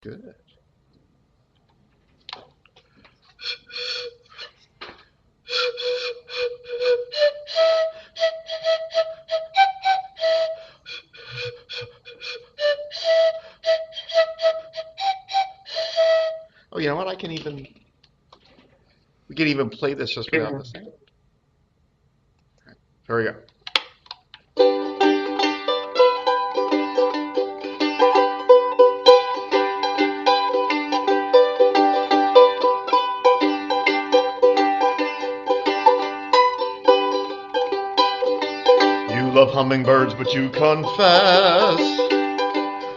Good. Oh, you know what? We can even play this just without the sound. Here we go. You love hummingbirds, but you confess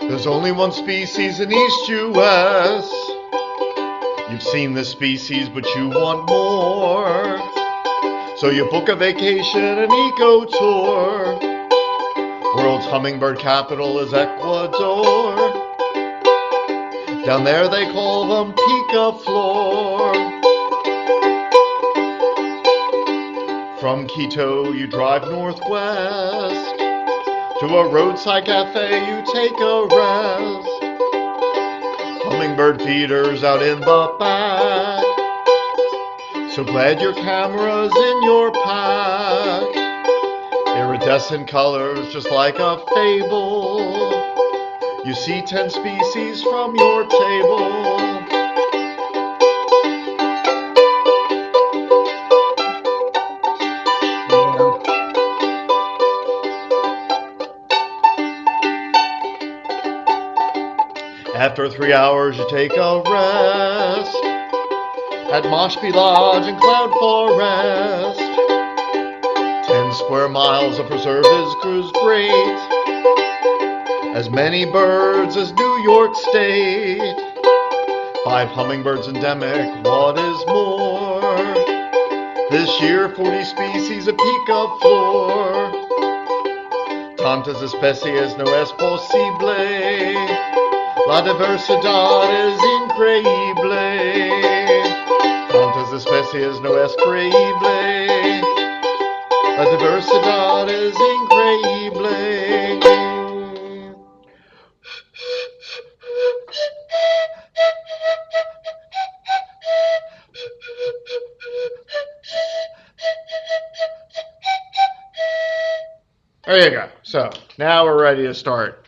there's only one species in East US. You've seen this species, but you want more. So you book a vacation, an eco tour. World's hummingbird capital is Ecuador. Down there they call them picaflor. From Quito you drive northwest. To a roadside cafe you take a rest. Hummingbird feeders out in the back. So glad your camera's in your pack. Iridescent colors just like a fable. You see 10 species from your table. After 3 hours you take a rest at Moshpee Lodge in Cloud Forest. 10 square miles of preserve is cruise great. As many birds as New York State. 5 hummingbirds endemic, what is more? This year 40 species of picaflor. Tantas especies no es posible. La diversidad es increíble. Tantas especies no es creíble. La diversidad es increíble. There you go. So now we're ready to start.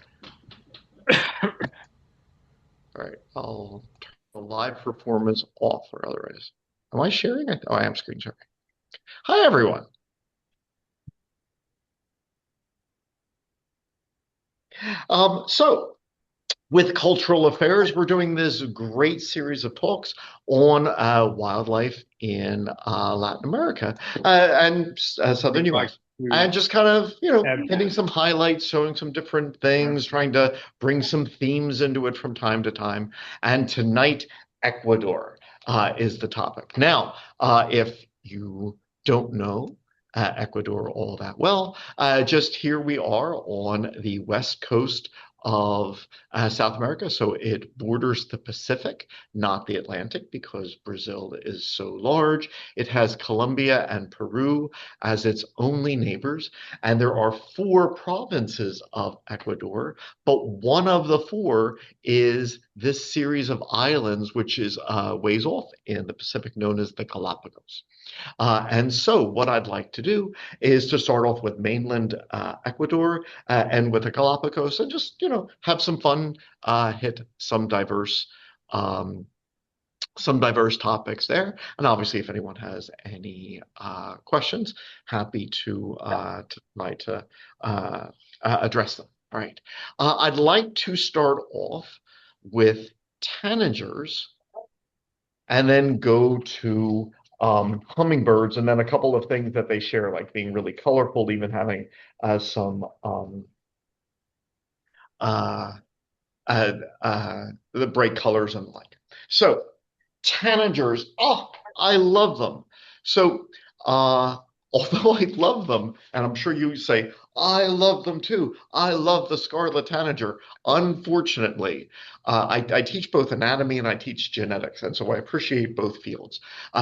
All right, I'll turn the live performance off or otherwise. Am I sharing it? Oh, I am screen sharing. Hi, everyone. So with Cultural Affairs, we're doing this great series of talks on wildlife in Latin America and Southern US. And just kind of, hitting some highlights, showing some different things, trying to bring some themes into it from time to time. And tonight, Ecuador is the topic. Now, if you don't know Ecuador all that well, just here we are on the west coast of South America. So it borders the Pacific, not the Atlantic, because Brazil is so large. It has Colombia and Peru as its only neighbors. And there are 4 provinces of Ecuador, but one of the 4 is this series of islands, which is ways off in the Pacific, known as the Galapagos. And so what I'd like to do is to start off with mainland Ecuador and with the Galapagos and just, have some fun, hit um, some diverse topics there. And obviously, if anyone has any questions, happy to try to address them. All right. I'd like to start off with tanagers and then go to hummingbirds, and then a couple of things that they share, like being really colorful, even having some uh, the bright colors and the like. So tanagers, oh, I love them. So although I love them, and I'm sure you say, I love them too. I love the scarlet tanager. Unfortunately, I teach both anatomy and I teach genetics, and so I appreciate both fields.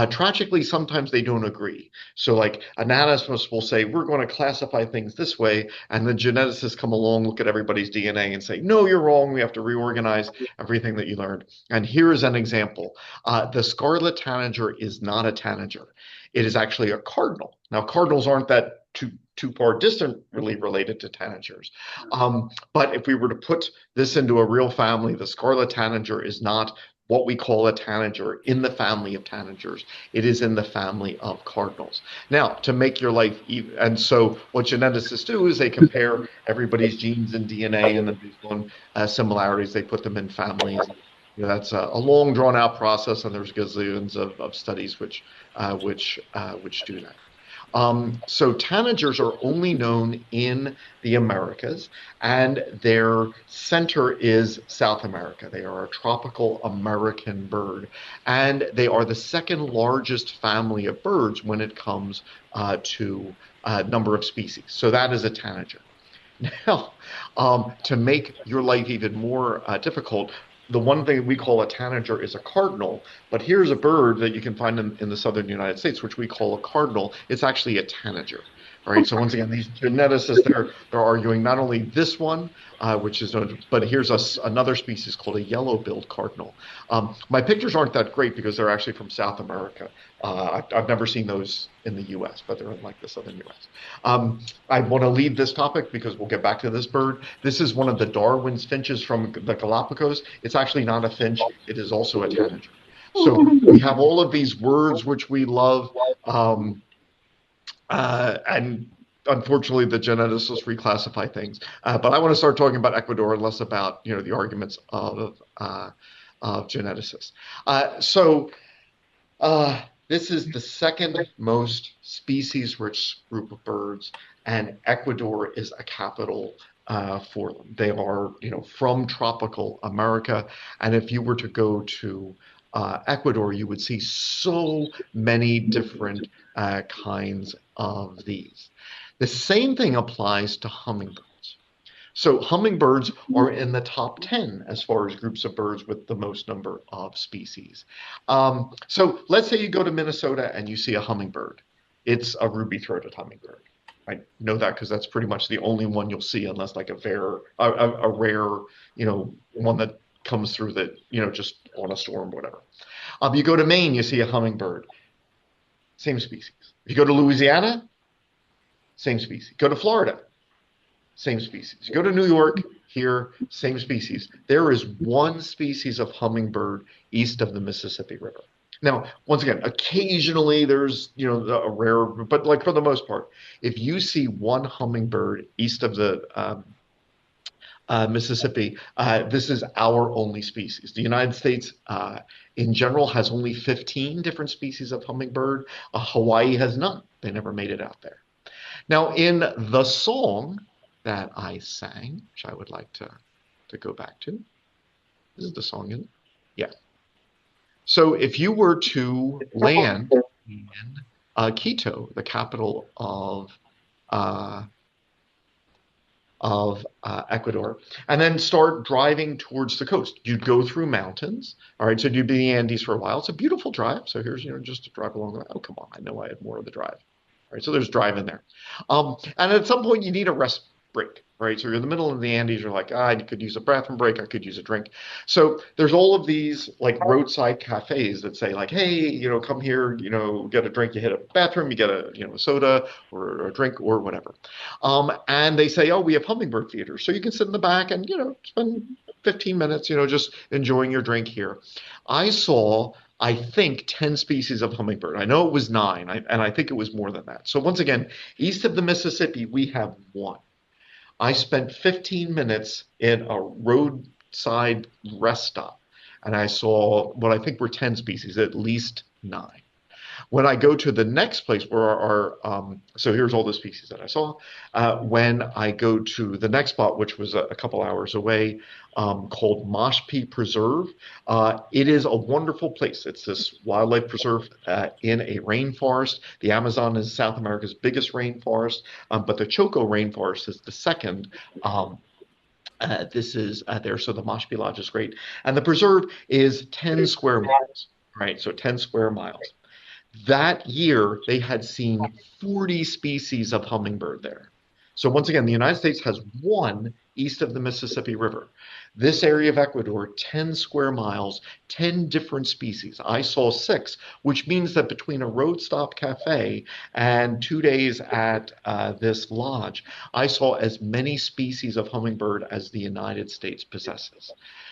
Tragically, sometimes they don't agree. So, like, anatomists will say, we're going to classify things this way, and the geneticists come along, look at everybody's DNA, and say, no, you're wrong. We have to reorganize everything that you learned. And here's an example. The scarlet tanager is not a tanager. It is actually a cardinal. Now, cardinals aren't that too far distant really related to tanagers. But if we were to put this into a real family, the scarlet tanager is not what we call a tanager in the family of tanagers. It is in the family of cardinals. Now, to make your life even, and so what geneticists do is they compare everybody's genes and DNA, and then based on similarities, they put them in families. That's a long, drawn-out process, and there's gazillions of studies which do that. So tanagers are only known in the Americas, and their center is South America. They are a tropical American bird, and they are the second largest family of birds when it comes to number of species. So that is a tanager. Now, to make your life even more difficult, the one thing we call a tanager is a cardinal, but here's a bird that you can find in the southern United States, which we call a cardinal. It's actually a tanager. All right. So once again, these geneticists they're arguing not only this one, which is known, but here's another species called a yellow-billed cardinal. My pictures aren't that great because they're actually from South America. I've never seen those in the U.S., but they're in like the southern U.S. I want to leave this topic because we'll get back to this bird. This is one of the Darwin's finches from the Galapagos. It's actually not a finch. It is also a tanager. So we have all of these words which we love, and unfortunately, the geneticists reclassify things. But I want to start talking about Ecuador and less about the arguments of geneticists. So this is the second most species-rich group of birds, and Ecuador is a capital for them. They are, from tropical America, and if you were to go to Ecuador, you would see so many different kinds of these. The same thing applies to hummingbirds. So hummingbirds are in the top 10 as far as groups of birds with the most number of species. So let's say you go to Minnesota and you see a hummingbird. It's a ruby-throated hummingbird. I know that because that's pretty much the only one you'll see, unless like a rare, one that comes through that, just on a storm or whatever. You go to Maine, you see a hummingbird. Same species. If you go to Louisiana, same species. Go to Florida, same species. You go to New York, here, same species. There is one species of hummingbird east of the Mississippi River. Now, once again, occasionally there's, a rare, but like for the most part, if you see one hummingbird east of the Mississippi, this is our only species. The United States, in general, has only 15 different species of hummingbird. Hawaii has none. They never made it out there. Now, in the song that I sang, which I would like to go back to, this is the song, isn't it? Yeah. So if you were to land in Quito, the capital of Ecuador, and then start driving towards the coast. You'd go through mountains. All right, so you'd be in the Andes for a while. It's a beautiful drive. So here's, just to drive along the way. Oh, come on. I know I had more of the drive. All right, so there's drive in there. And at some point, you need a rest break, right? So you're in the middle of the Andes. You're like, I could use a bathroom break. I could use a drink. So there's all of these like roadside cafes that say like, hey, come here, get a drink. You hit a bathroom, you get a, a soda or a drink or whatever. And they say, oh, we have hummingbird theaters. So you can sit in the back and, spend 15 minutes, just enjoying your drink here. I saw, I think, 10 species of hummingbird. I know it was 9, and I think it was more than that. So once again, east of the Mississippi, we have 1. I spent 15 minutes in a roadside rest stop, and I saw what I think were 10 species, at least 9. When I go to the next place where so here's all the species that I saw. When I go to the next spot, which was a couple hours away, called Moshpee Preserve, it is a wonderful place. It's this wildlife preserve in a rainforest. The Amazon is South America's biggest rainforest, but the Choco rainforest is the second. This is there, so the Moshpee Lodge is great. And the preserve is 10 square miles, right? So 10 square miles. That year, they had seen 40 species of hummingbird there. So once again, the United States has one east of the Mississippi River. This area of Ecuador, 10 square miles, 10 different species. I saw six, which means that between a road stop cafe and 2 days at this lodge, I saw as many species of hummingbird as the United States possesses.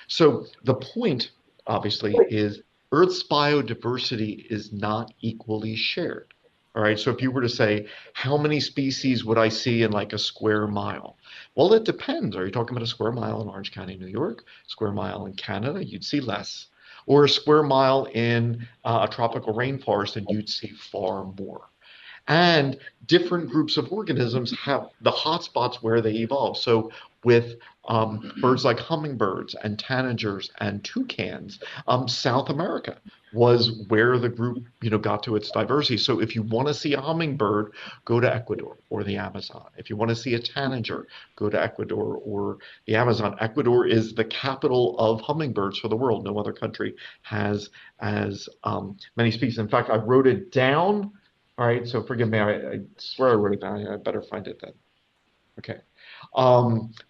So the point, obviously, is Earth's biodiversity is not equally shared. All right. So if you were to say, how many species would I see in like a square mile? Well, it depends. Are you talking about a square mile in Orange County, New York? Square mile in Canada? You'd see less. Or a square mile in a tropical rainforest, and you'd see far more. And different groups of organisms have the hotspots where they evolve. So with birds like hummingbirds and tanagers and toucans, South America was where the group, got to its diversity. So if you want to see a hummingbird, go to Ecuador or the Amazon. If you want to see a tanager, go to Ecuador or the Amazon. Ecuador is the capital of hummingbirds for the world. No other country has as many species. In fact, I wrote it down. All right, so forgive me. I swear I wrote it down. I better find it then. Okay.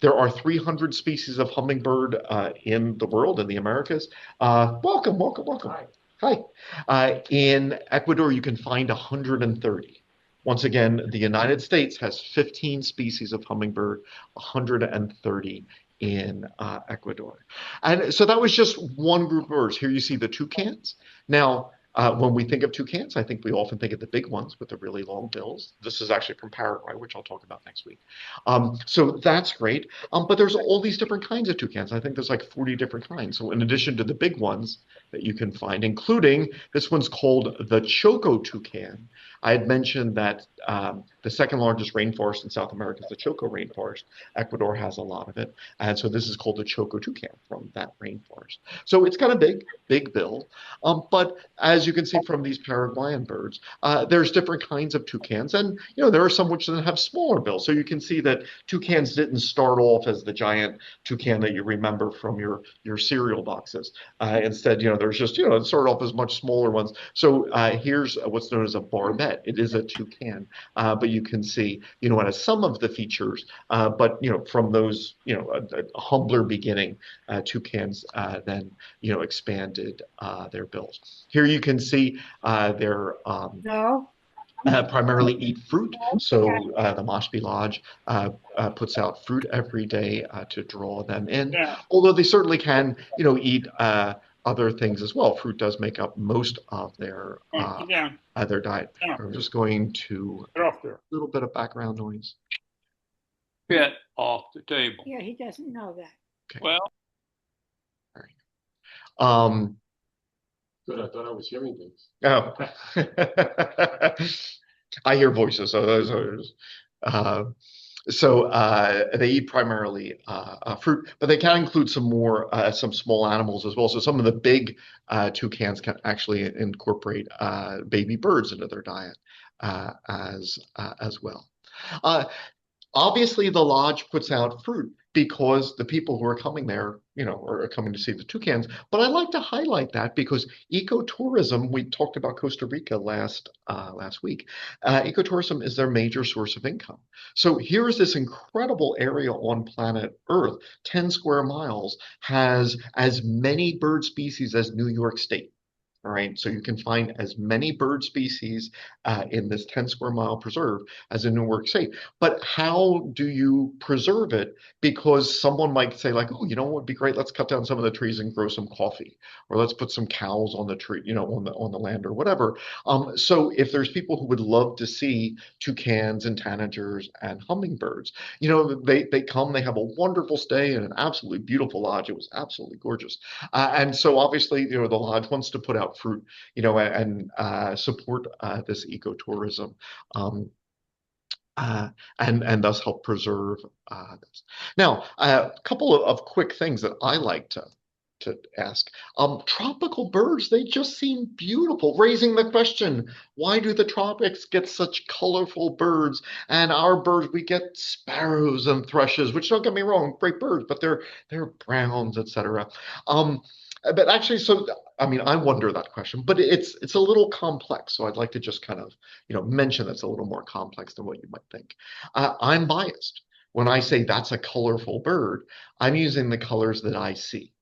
There are 300 species of hummingbird in the world, in the Americas. Welcome, welcome, welcome. Hi. In Ecuador, you can find 130. Once again, the United States has 15 species of hummingbird, 130 in Ecuador. And so that was just one group of birds. Here you see the toucans. Now, when we think of toucans, I think we often think of the big ones with the really long bills. This is actually from Paraguay, which I'll talk about next week. So that's great. But there's all these different kinds of toucans. I think there's like 40 different kinds. So in addition to the big ones that you can find, including this one's called the Choco toucan. I had mentioned that the second largest rainforest in South America is the Choco rainforest. Ecuador has a lot of it. And so this is called the Choco toucan from that rainforest. So it's kind of big, big bill. But as you can see from these Paraguayan birds, there's different kinds of toucans. And, there are some which then have smaller bills. So you can see that toucans didn't start off as the giant toucan that you remember from your cereal boxes. Instead, there's just, it started off as much smaller ones. So here's what's known as a barbet. It is a toucan, but you can see, it has some of the features, but, from those, a humbler beginning, toucans then, expanded their bills. Here you can see they're No. primarily eat fruit. So the Moshpee Lodge puts out fruit every day to draw them in. Yeah. Although they certainly can, eat other things as well. Fruit does make up most of their diet. I'm just going to a little bit of background noise. Get off the table. Yeah, he doesn't know that. Okay. Well, all right. Good, I thought I was hearing things. Oh, I hear voices. So they eat primarily fruit, but they can include some small animals as well. So some of the big toucans can actually incorporate baby birds into their diet as well. Obviously, the lodge puts out fruit because the people who are coming there, are coming to see the toucans. But I'd like to highlight that because ecotourism, we talked about Costa Rica last week. Ecotourism is their major source of income. So here is this incredible area on planet Earth, 10 square miles, has as many bird species as New York State. All right, so you can find as many bird species in this 10 square mile preserve as in New York State. But how do you preserve it? Because someone might say, like, oh, what would be great? Let's cut down some of the trees and grow some coffee, or let's put some cows on the tree, on the land or whatever. So if there's people who would love to see toucans and tanagers and hummingbirds, they come, they have a wonderful stay in an absolutely beautiful lodge. It was absolutely gorgeous, and so obviously, the lodge wants to put out out fruit, and support this ecotourism. Um, and thus help preserve this. Now, a couple of quick things that I like to ask. Tropical birds, they just seem beautiful, raising the question, why do the tropics get such colorful birds? And our birds, we get sparrows and thrushes, which don't get me wrong, great birds, but they're browns, etc. But actually, so I mean, I wonder that question, but it's a little complex. So I'd like to just kind of, mention that's a little more complex than what you might think. I'm biased. When I say that's a colorful bird, I'm using the colors that I see.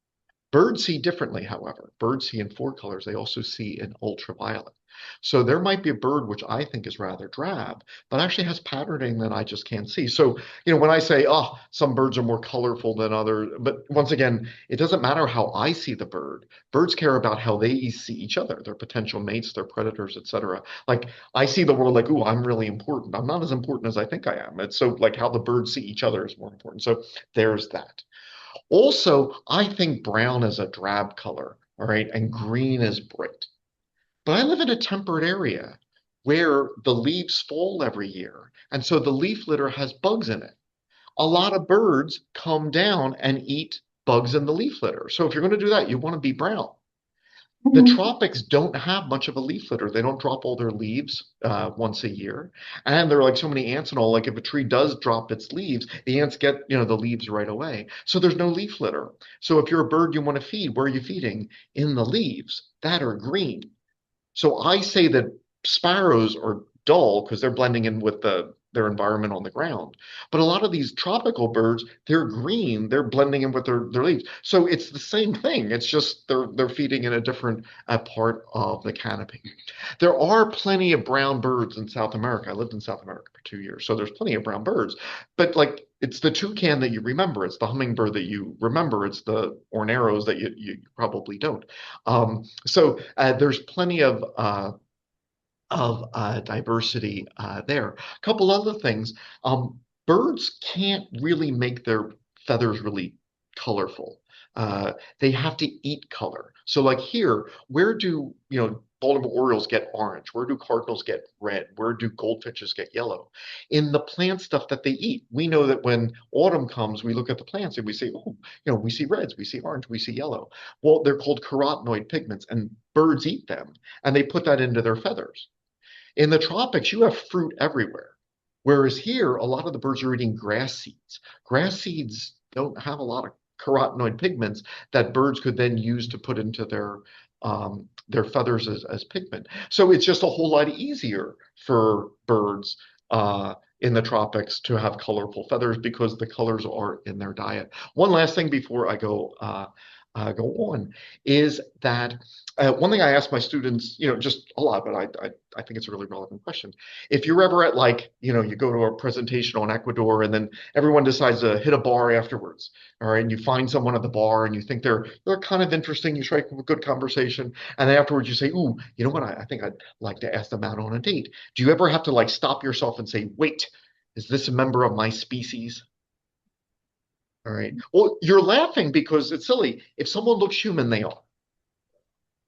Birds see differently, however. Birds see in four colors. They also see in ultraviolet. So there might be a bird which I think is rather drab, but actually has patterning that I just can't see. So, when I say, oh, some birds are more colorful than others, but once again, it doesn't matter how I see the bird. Birds care about how they see each other, their potential mates, their predators, etc. Like I see the world like, ooh, I'm really important. I'm not as important as I think I am. It's so like how the birds see each other is more important. So there's that. Also, I think brown is a drab color, all right, and green is bright. But I live in a temperate area where the leaves fall every year, and so the leaf litter has bugs in it. A lot of birds come down and eat bugs in the leaf litter. So if you're going to do that, you want to be brown. The tropics don't have much of a leaf litter. They don't drop all their leaves once a year. And there are like so many ants and all, like if a tree does drop its leaves, the ants get, the leaves right away. So there's no leaf litter. So if you're a bird you want to feed, where are you feeding? In the leaves that are green. So I say that sparrows are dull because they're blending in with their environment on the ground. But a lot of these tropical birds, they're green, they're blending in with their leaves. So it's the same thing. It's just they're feeding in a different part of the canopy. There are plenty of brown birds in South America. I lived in South America for 2 years, so there's plenty of brown birds. But like it's the toucan that you remember, it's the hummingbird that you remember, it's the orneros that you probably don't. So there's plenty of diversity there. A couple other things. Birds can't really make their feathers really colorful. They have to eat color. So like here, where do, Baltimore Orioles get orange? Where do cardinals get red? Where do goldfinches get yellow? In the plant stuff that they eat, we know that when autumn comes, we look at the plants and we say, oh, we see reds, we see orange, we see yellow. Well, they're called carotenoid pigments, and birds eat them, and they put that into their feathers. In the tropics, you have fruit everywhere. Whereas here, a lot of the birds are eating grass seeds. Grass seeds don't have a lot of carotenoid pigments that birds could then use to put into their feathers as pigment. So it's just a whole lot easier for birds in the tropics to have colorful feathers because the colors are in their diet. One last thing before I go on is that one thing I ask my students, just a lot, but I think it's a really relevant question. If you're ever at you go to a presentation on Ecuador and then everyone decides to hit a bar afterwards, all right, and you find someone at the bar and you think they're kind of interesting, you strike up a good conversation, and then afterwards you say, ooh, you know what, I think I'd like to ask them out on a date. Do you ever have to stop yourself and say, wait, is this a member of my species? All right. Well, you're laughing because it's silly. If someone looks human, they are.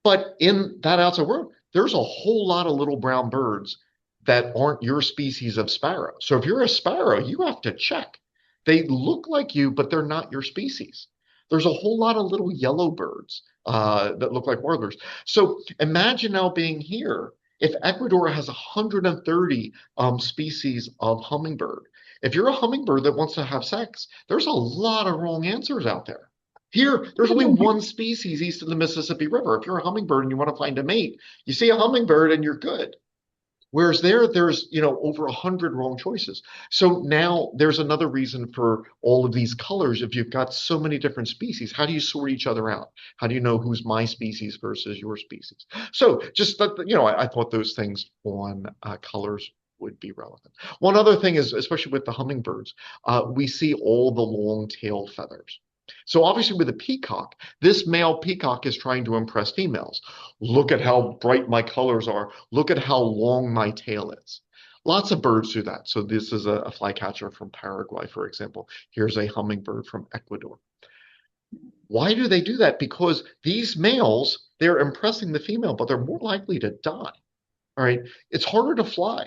But in that outside world, there's a whole lot of little brown birds that aren't your species of sparrow. So if you're a sparrow, you have to check. They look like you, but they're not your species. There's a whole lot of little yellow birds that look like warblers. So imagine now being here. If Ecuador has 130 species of hummingbird, if you're a hummingbird that wants to have sex, there's a lot of wrong answers out there. Here, there's only one species east of the Mississippi River. If you're a hummingbird and you want to find a mate, you see a hummingbird and you're good. Whereas there's over 100 wrong choices. So now there's another reason for all of these colors. If you've got so many different species, how do you sort each other out? How do you know who's my species versus your species? So just that, I thought those things on colors would be relevant. One other thing is, especially with the hummingbirds, we see all the long tail feathers. So obviously with a peacock, this male peacock is trying to impress females. Look at how bright my colors are. Look at how long my tail is. Lots of birds do that. So this is a flycatcher from Paraguay, for example. Here's a hummingbird from Ecuador. Why do they do that? Because these males they're impressing the female, but they're more likely to die. All right. It's harder to fly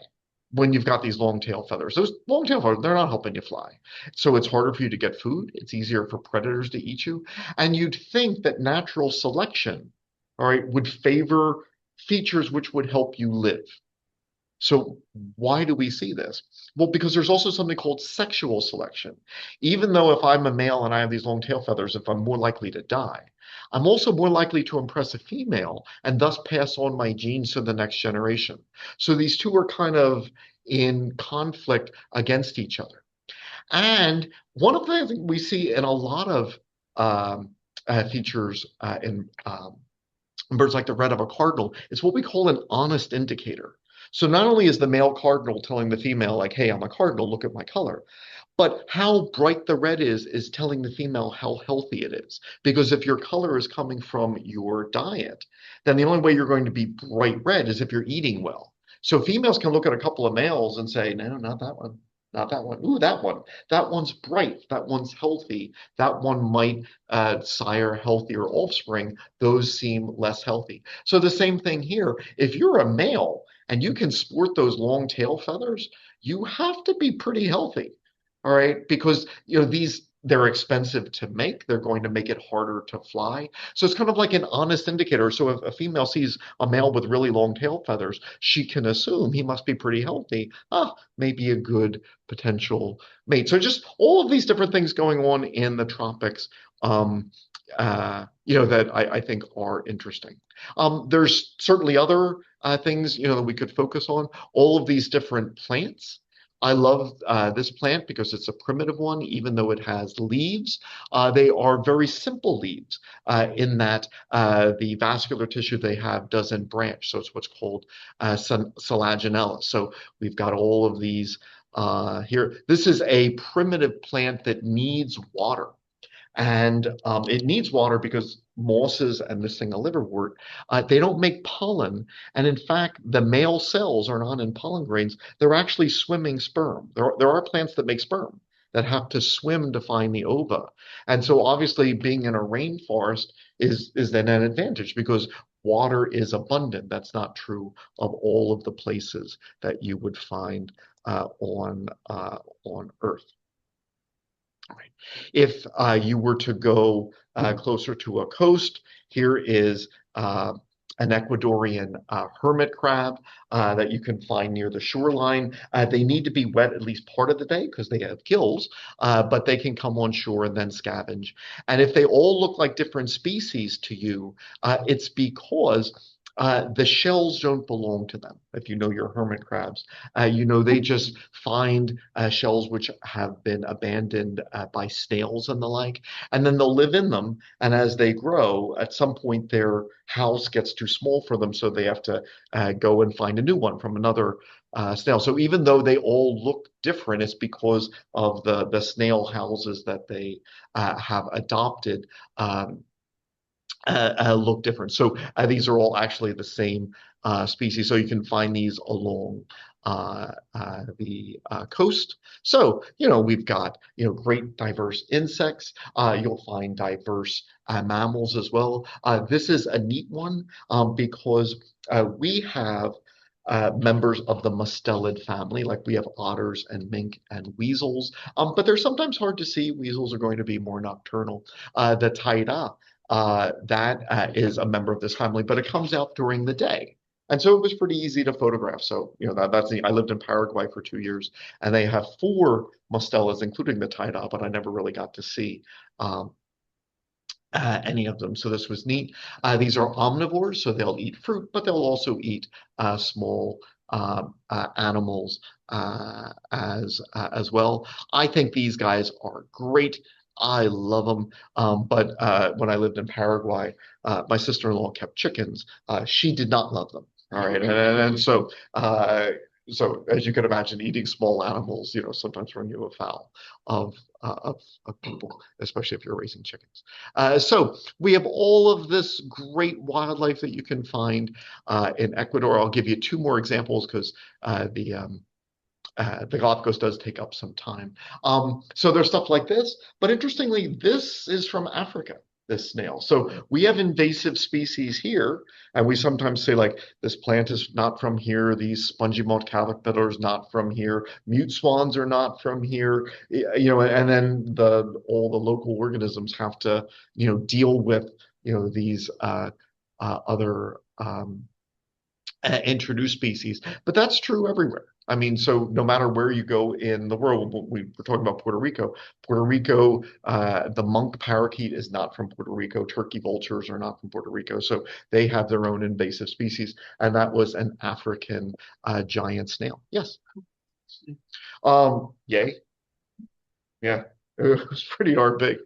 when you've got these long tail feathers. Those long tail feathers, they're not helping you fly. So it's harder for you to get food. It's easier for predators to eat you. And you'd think that natural selection, all right, would favor features which would help you live. So why do we see this? Well, because there's also something called sexual selection. Even though if I'm a male and I have these long tail feathers, if I'm more likely to die, I'm also more likely to impress a female and thus pass on my genes to the next generation. So these two are kind of in conflict against each other. And one of the things we see in a lot of features in birds like the red of a cardinal is what we call an honest indicator. So not only is the male cardinal telling the female, like, hey, I'm a cardinal, look at my color, but how bright the red is telling the female how healthy it is. Because if your color is coming from your diet, then the only way you're going to be bright red is if you're eating well. So females can look at a couple of males and say, no, not that one. Not that one. Ooh, that one. That one's bright. That one's healthy. That one might sire healthier offspring. Those seem less healthy. So the same thing here. If you're a male and you can sport those long tail feathers, you have to be pretty healthy. All right, because they're expensive to make. They're going to make it harder to fly. So it's kind of like an honest indicator. So if a female sees a male with really long tail feathers, she can assume he must be pretty healthy. Maybe a good potential mate. So just all of these different things going on in the tropics, that I think are interesting. There's certainly other things, that we could focus on. All of these different plants. I love this plant because it's a primitive one, even though it has leaves. They are very simple leaves in that the vascular tissue they have doesn't branch. So it's what's called selaginella. So we've got all of these here. This is a primitive plant that needs water. And it needs water because mosses and this thing, a liverwort, they don't make pollen. And in fact, the male cells are not in pollen grains. They're actually swimming sperm. There are plants that make sperm that have to swim to find the ova. And so obviously being in a rainforest is then an advantage because water is abundant. That's not true of all of the places that you would find on Earth. Right. If you were to go closer to a coast, here is an Ecuadorian hermit crab that you can find near the shoreline. They need to be wet at least part of the day because they have gills, but they can come on shore and then scavenge. And if they all look like different species to you, it's because the shells don't belong to them. If you know your hermit crabs, they just find shells which have been abandoned by snails and the like, and then they'll live in them. And as they grow, at some point their house gets too small for them, so they have to go and find a new one from another snail. So even though they all look different, it's because of the snail houses that they have adopted. Look different. So these are all actually the same species. So you can find these along the coast. So, we've got, great diverse insects. You'll find diverse mammals as well. This is a neat one because we have members of the mustelid family, like we have otters and mink and weasels, but they're sometimes hard to see. Weasels are going to be more nocturnal. The taira, that is a member of this family, but it comes out during the day. And so it was pretty easy to photograph. So, I lived in Paraguay for 2 years, and they have 4 mustelas, including the taira, but I never really got to see any of them. So this was neat. These are omnivores, so they'll eat fruit, but they'll also eat small animals as well. I think these guys are great. I love them. But when I lived in Paraguay, my sister-in-law kept chickens. She did not love them. All right. And so as you can imagine, eating small animals, sometimes run you afoul of people, especially if you're raising chickens. So we have all of this great wildlife that you can find in Ecuador. I'll give you 2 more examples because the Galapagos does take up some time. So there's stuff like this, but interestingly, this is from Africa. this snail. So we have invasive species here, and we sometimes say like this plant is not from here, these spongy mulch caterpillars not from here, mute swans are not from here, and then all the local organisms have to deal with these other introduced species. But that's true everywhere. I mean, so no matter where you go in the world, we were talking about Puerto Rico. Puerto Rico, the monk parakeet is not from Puerto Rico. Turkey vultures are not from Puerto Rico. So they have their own invasive species. And that was an African giant snail. Yes. Yay. Yeah. It was pretty darn big.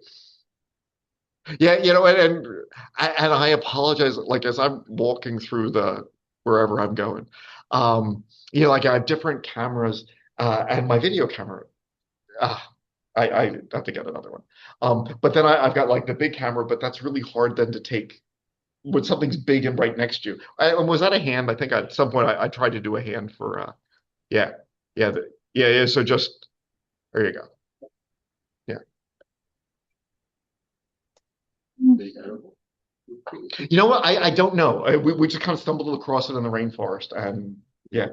Yeah, and I apologize, like as I'm walking through the wherever I'm going. Like I have different cameras, and my video camera. Uh, I have to get another one. But then I've got like the big camera, but that's really hard then to take when something's big and right next to you. And was that a hand? I think at some point I tried to do a hand for yeah, yeah. So just there you go. Yeah. Big animal. You know what? I don't know. We just kind of stumbled across it in the rainforest, and yeah,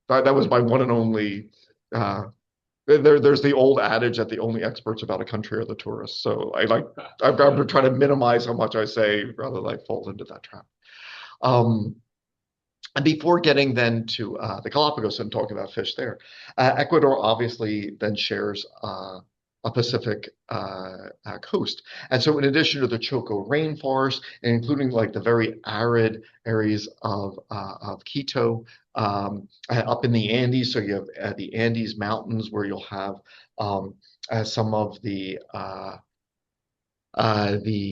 that was my one and only. There's the old adage that the only experts about a country are the tourists. So I'm trying to minimize how much I say rather than I fall into that trap. Um, and before getting then to the Galapagos and talking about fish there, Ecuador obviously then shares a Pacific coast. And so in addition to the Choco rainforest, and including like the very arid areas of Quito, up in the Andes, so you have the Andes Mountains where you'll have some of the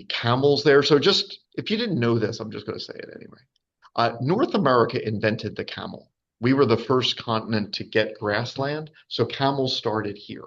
camels there. So just, if you didn't know this, I'm just going to say it anyway. North America invented the camel. We were the first continent to get grassland, so camels started here.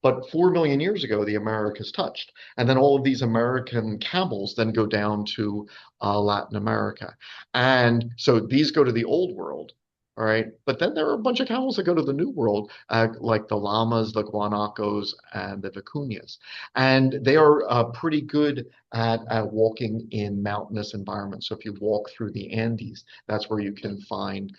But 4 million years ago, the Americas touched. And then all of these American camels then go down to Latin America. And so these go to the old world, all right? But then there are a bunch of camels that go to the new world, like the llamas, the guanacos, and the vicuñas. And they are pretty good at walking in mountainous environments. So if you walk through the Andes, that's where you can find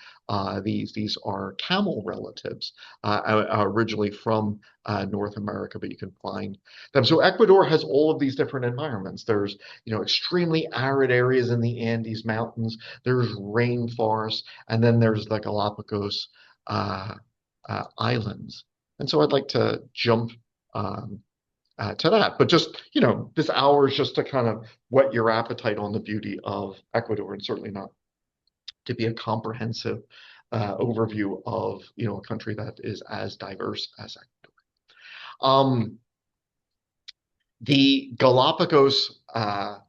these. These are camel relatives, originally from North America, but you can find them. So Ecuador has all of these different environments. There's, extremely arid areas in the Andes Mountains. There's rainforests, and then there's the Galapagos Islands. And so I'd like to jump to that. But just, this hour is just to kind of whet your appetite on the beauty of Ecuador, and certainly not to be a comprehensive overview of, a country that is as diverse as Ecuador. The Galapagos are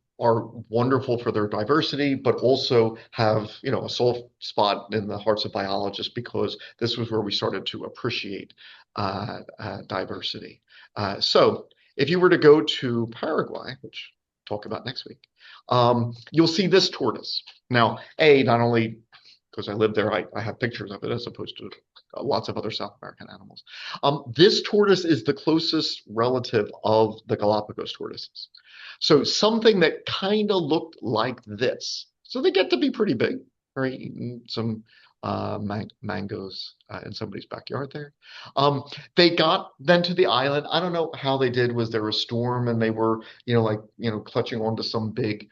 wonderful for their diversity, but also have, a soft spot in the hearts of biologists because this was where we started to appreciate diversity. So if you were to go to Paraguay, which we'll talk about next week, you'll see this tortoise. Now, not only because I live there, I have pictures of it as opposed to lots of other South American animals. This tortoise is the closest relative of the Galapagos tortoises. So something that kind of looked like this. So they get to be pretty big. Or eating some mangoes in somebody's backyard there. They got then to the island. I don't know how they did. Was there a storm and they were, clutching onto some big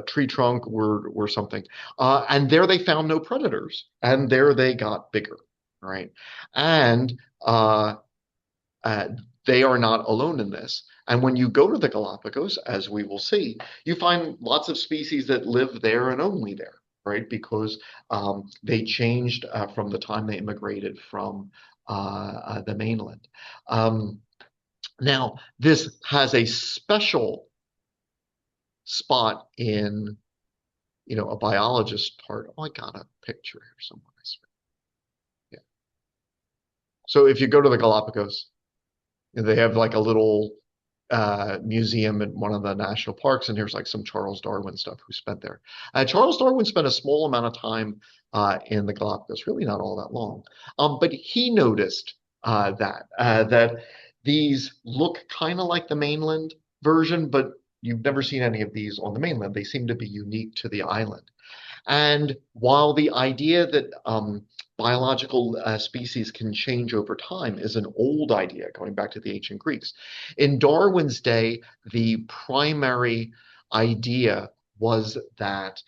tree trunk or something. And there they found no predators. And there they got bigger, right? And they are not alone in this. And when you go to the Galapagos, as we will see, you find lots of species that live there and only there, right? Because they changed from the time they immigrated from the mainland. Now, this has a special spot in, a biologist part. Oh, I got a picture here somewhere. Yeah. So if you go to the Galapagos, they have like a little museum in one of the national parks, and here's like some Charles Darwin stuff who spent there. Charles Darwin spent a small amount of time in the Galapagos, really not all that long. But he noticed that these look kind of like the mainland, version, but you've never seen any of these on the mainland. They seem to be unique to the island. And while the idea that biological species can change over time is an old idea going back to the ancient Greeks, in Darwin's day, the primary idea was that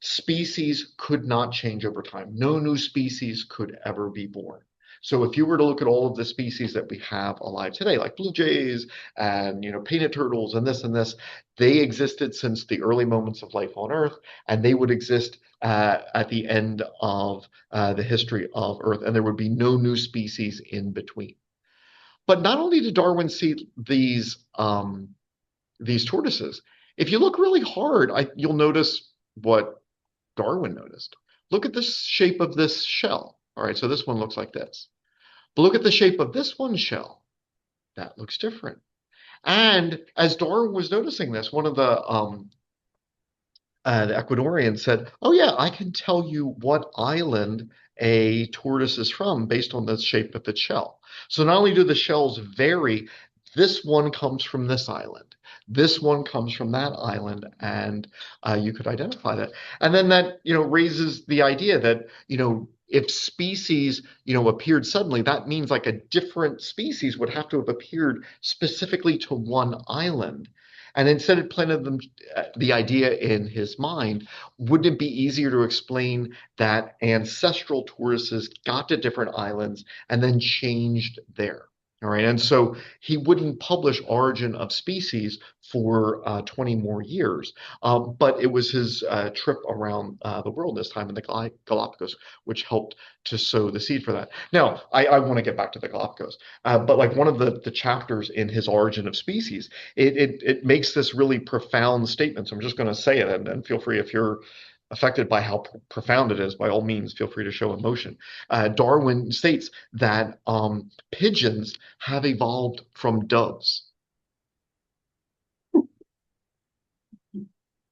species could not change over time. No new species could ever be born. So if you were to look at all of the species that we have alive today, like blue jays and painted turtles and this, they existed since the early moments of life on Earth, and they would exist at the end of the history of Earth, and there would be no new species in between. But not only did Darwin see these tortoises, if you look really hard, you'll notice what Darwin noticed. Look at the shape of this shell. All right, so this one looks like this. But look at the shape of this one's shell. That looks different. And as Darwin was noticing this, one of the Ecuadorians said, "Oh yeah, I can tell you what island a tortoise is from based on the shape of its shell." So not only do the shells vary, this one comes from this island. This one comes from that island, and you could identify that. And then that, raises the idea that, if species, appeared suddenly, that means like a different species would have to have appeared specifically to one island. And instead it planted the idea in his mind, wouldn't it be easier to explain that ancestral tortoises got to different islands and then changed there? All right, and so he wouldn't publish Origin of Species for 20 more years, but it was his trip around the world, this time in the Galapagos, which helped to sow the seed for that. Now, I want to get back to the Galapagos, but like one of the chapters in his Origin of Species, it makes this really profound statement. So I'm just going to say it, and feel free if you're affected by how profound it is, by all means, feel free to show emotion. Darwin states that pigeons have evolved from doves.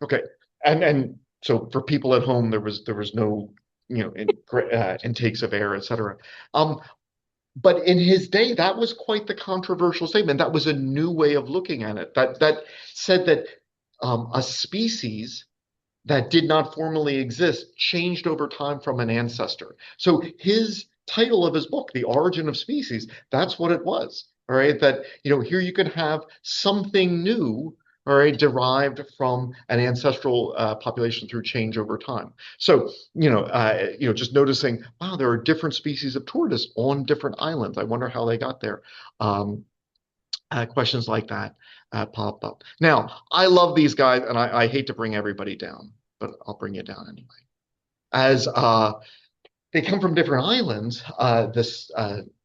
Okay, and so for people at home, there was no intakes of air, etc. But in his day, that was quite the controversial statement. That was a new way of looking at it. That said that a species that did not formally exist changed over time from an ancestor. So his title of his book, The Origin of Species, that's what it was. All right, that here you could have something new, all right, derived from an ancestral population through change over time. So just noticing, wow, there are different species of tortoise on different islands. I wonder how they got there. Questions like that pop up. Now, I love these guys, and I hate to bring everybody down, but I'll bring you down anyway. As they come from different islands, this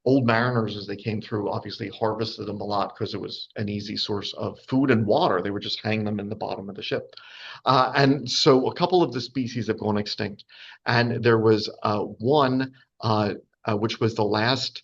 old mariners, as they came through, obviously harvested them a lot because it was an easy source of food and water. They would just hang them in the bottom of the ship. And so a couple of the species have gone extinct. And there was one, which was the last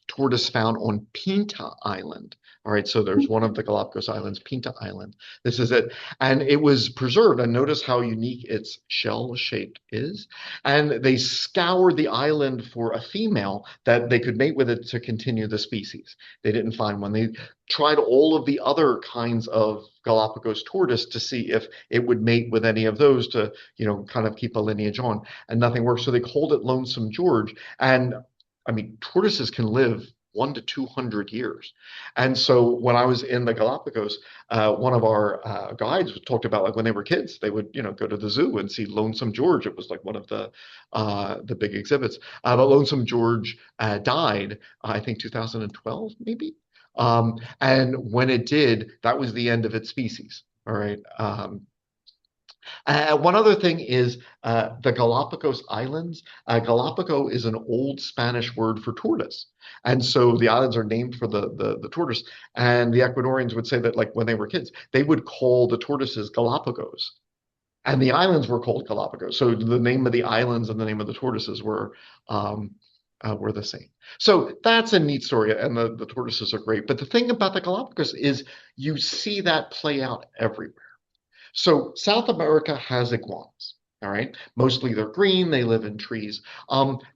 tortoise found on Pinta Island. All right, so there's one of the Galapagos Islands, Pinta Island. This is it. And it was preserved. And notice how unique its shell shape is. And they scoured the island for a female that they could mate with it to continue the species. They didn't find one. They tried all of the other kinds of Galapagos tortoise to see if it would mate with any of those to, kind of keep a lineage on. And nothing worked. So they called it Lonesome George. And I mean, tortoises can live 100 to 200 years. And so when I was in the Galapagos, one of our guides talked about like when they were kids, they would, go to the zoo and see Lonesome George. It was like one of the big exhibits. But Lonesome George died, I think 2012, maybe. And when it did, that was the end of its species. All right. One other thing is the Galapagos Islands. Galapagos is an old Spanish word for tortoise. And so the islands are named for the tortoise. And the Ecuadorians would say that like when they were kids, they would call the tortoises Galapagos. And the islands were called Galapagos. So the name of the islands and the name of the tortoises were the same. So that's a neat story. And the tortoises are great. But the thing about the Galapagos is you see that play out everywhere. So South America has iguanas, all right? Mostly they're green, they live in trees.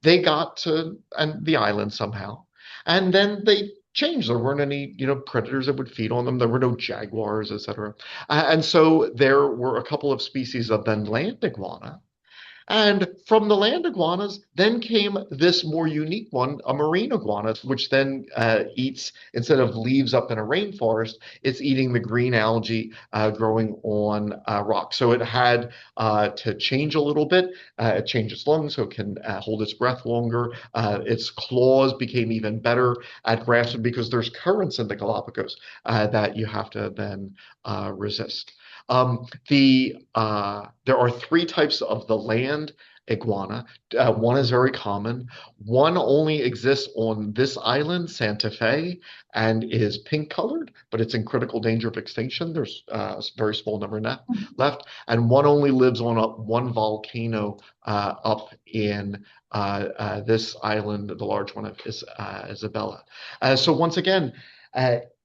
They got to the island somehow, and then they changed. There weren't any, predators that would feed on them. There were no jaguars, etc. And so there were a couple of species of then land iguana. And from the land iguanas, then came this more unique one, a marine iguana, which then eats, instead of leaves up in a rainforest, it's eating the green algae growing on rocks. So it had to change a little bit. It changed its lungs so it can hold its breath longer. Its claws became even better at grasping because there's currents in the Galapagos that you have to then resist. There are three types of the land iguana. One is very common. One only exists on this island, Santa Fe, and is pink colored, but it's in critical danger of extinction. There's a very small number left. And one only lives on one volcano up in this island, the large one is Isabella. So once again,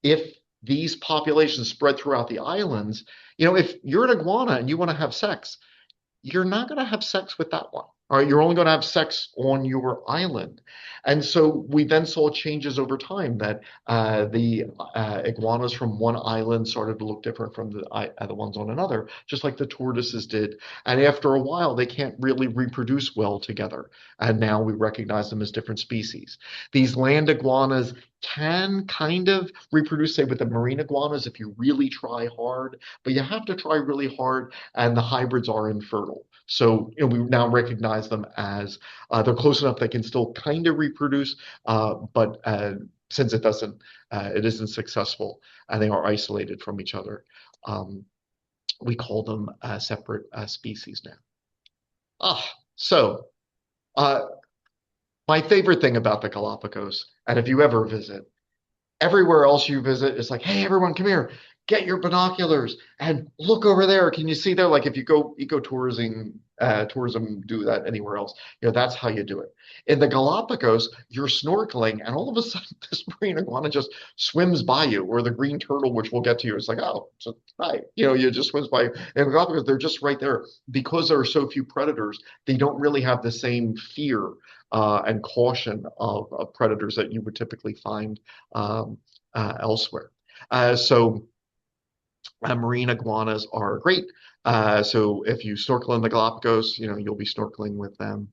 if these populations spread throughout the islands, if you're an iguana and you want to have sex, you're not going to have sex with that one. All right, you're only going to have sex on your island. And so we then saw changes over time that the iguanas from one island started to look different from the ones on another, just like the tortoises did. And after a while, they can't really reproduce well together. And now we recognize them as different species. These land iguanas can kind of reproduce, say, with the marine iguanas if you really try hard, but you have to try really hard, and the hybrids are infertile. So we now recognize them as they're close enough they can still kind of reproduce, but since it isn't successful and they are isolated from each other, we call them separate species now. So my favorite thing about the Galapagos, and if you ever visit, everywhere else you visit, it's like, hey, everyone, come here, get your binoculars and look over there. Can you see there? Like if you go ecotourism, tourism, do that anywhere else, that's how you do it. In the Galapagos, you're snorkeling, and all of a sudden, this marine iguana just swims by you, or the green turtle, which we'll get to. It's like, oh, so, hi, you just swims by you. In the Galapagos, they're just right there because there are so few predators. They don't really have the same fear and caution of predators that you would typically find elsewhere. So marine iguanas are great. So if you snorkel in the Galapagos, you'll be snorkeling with them.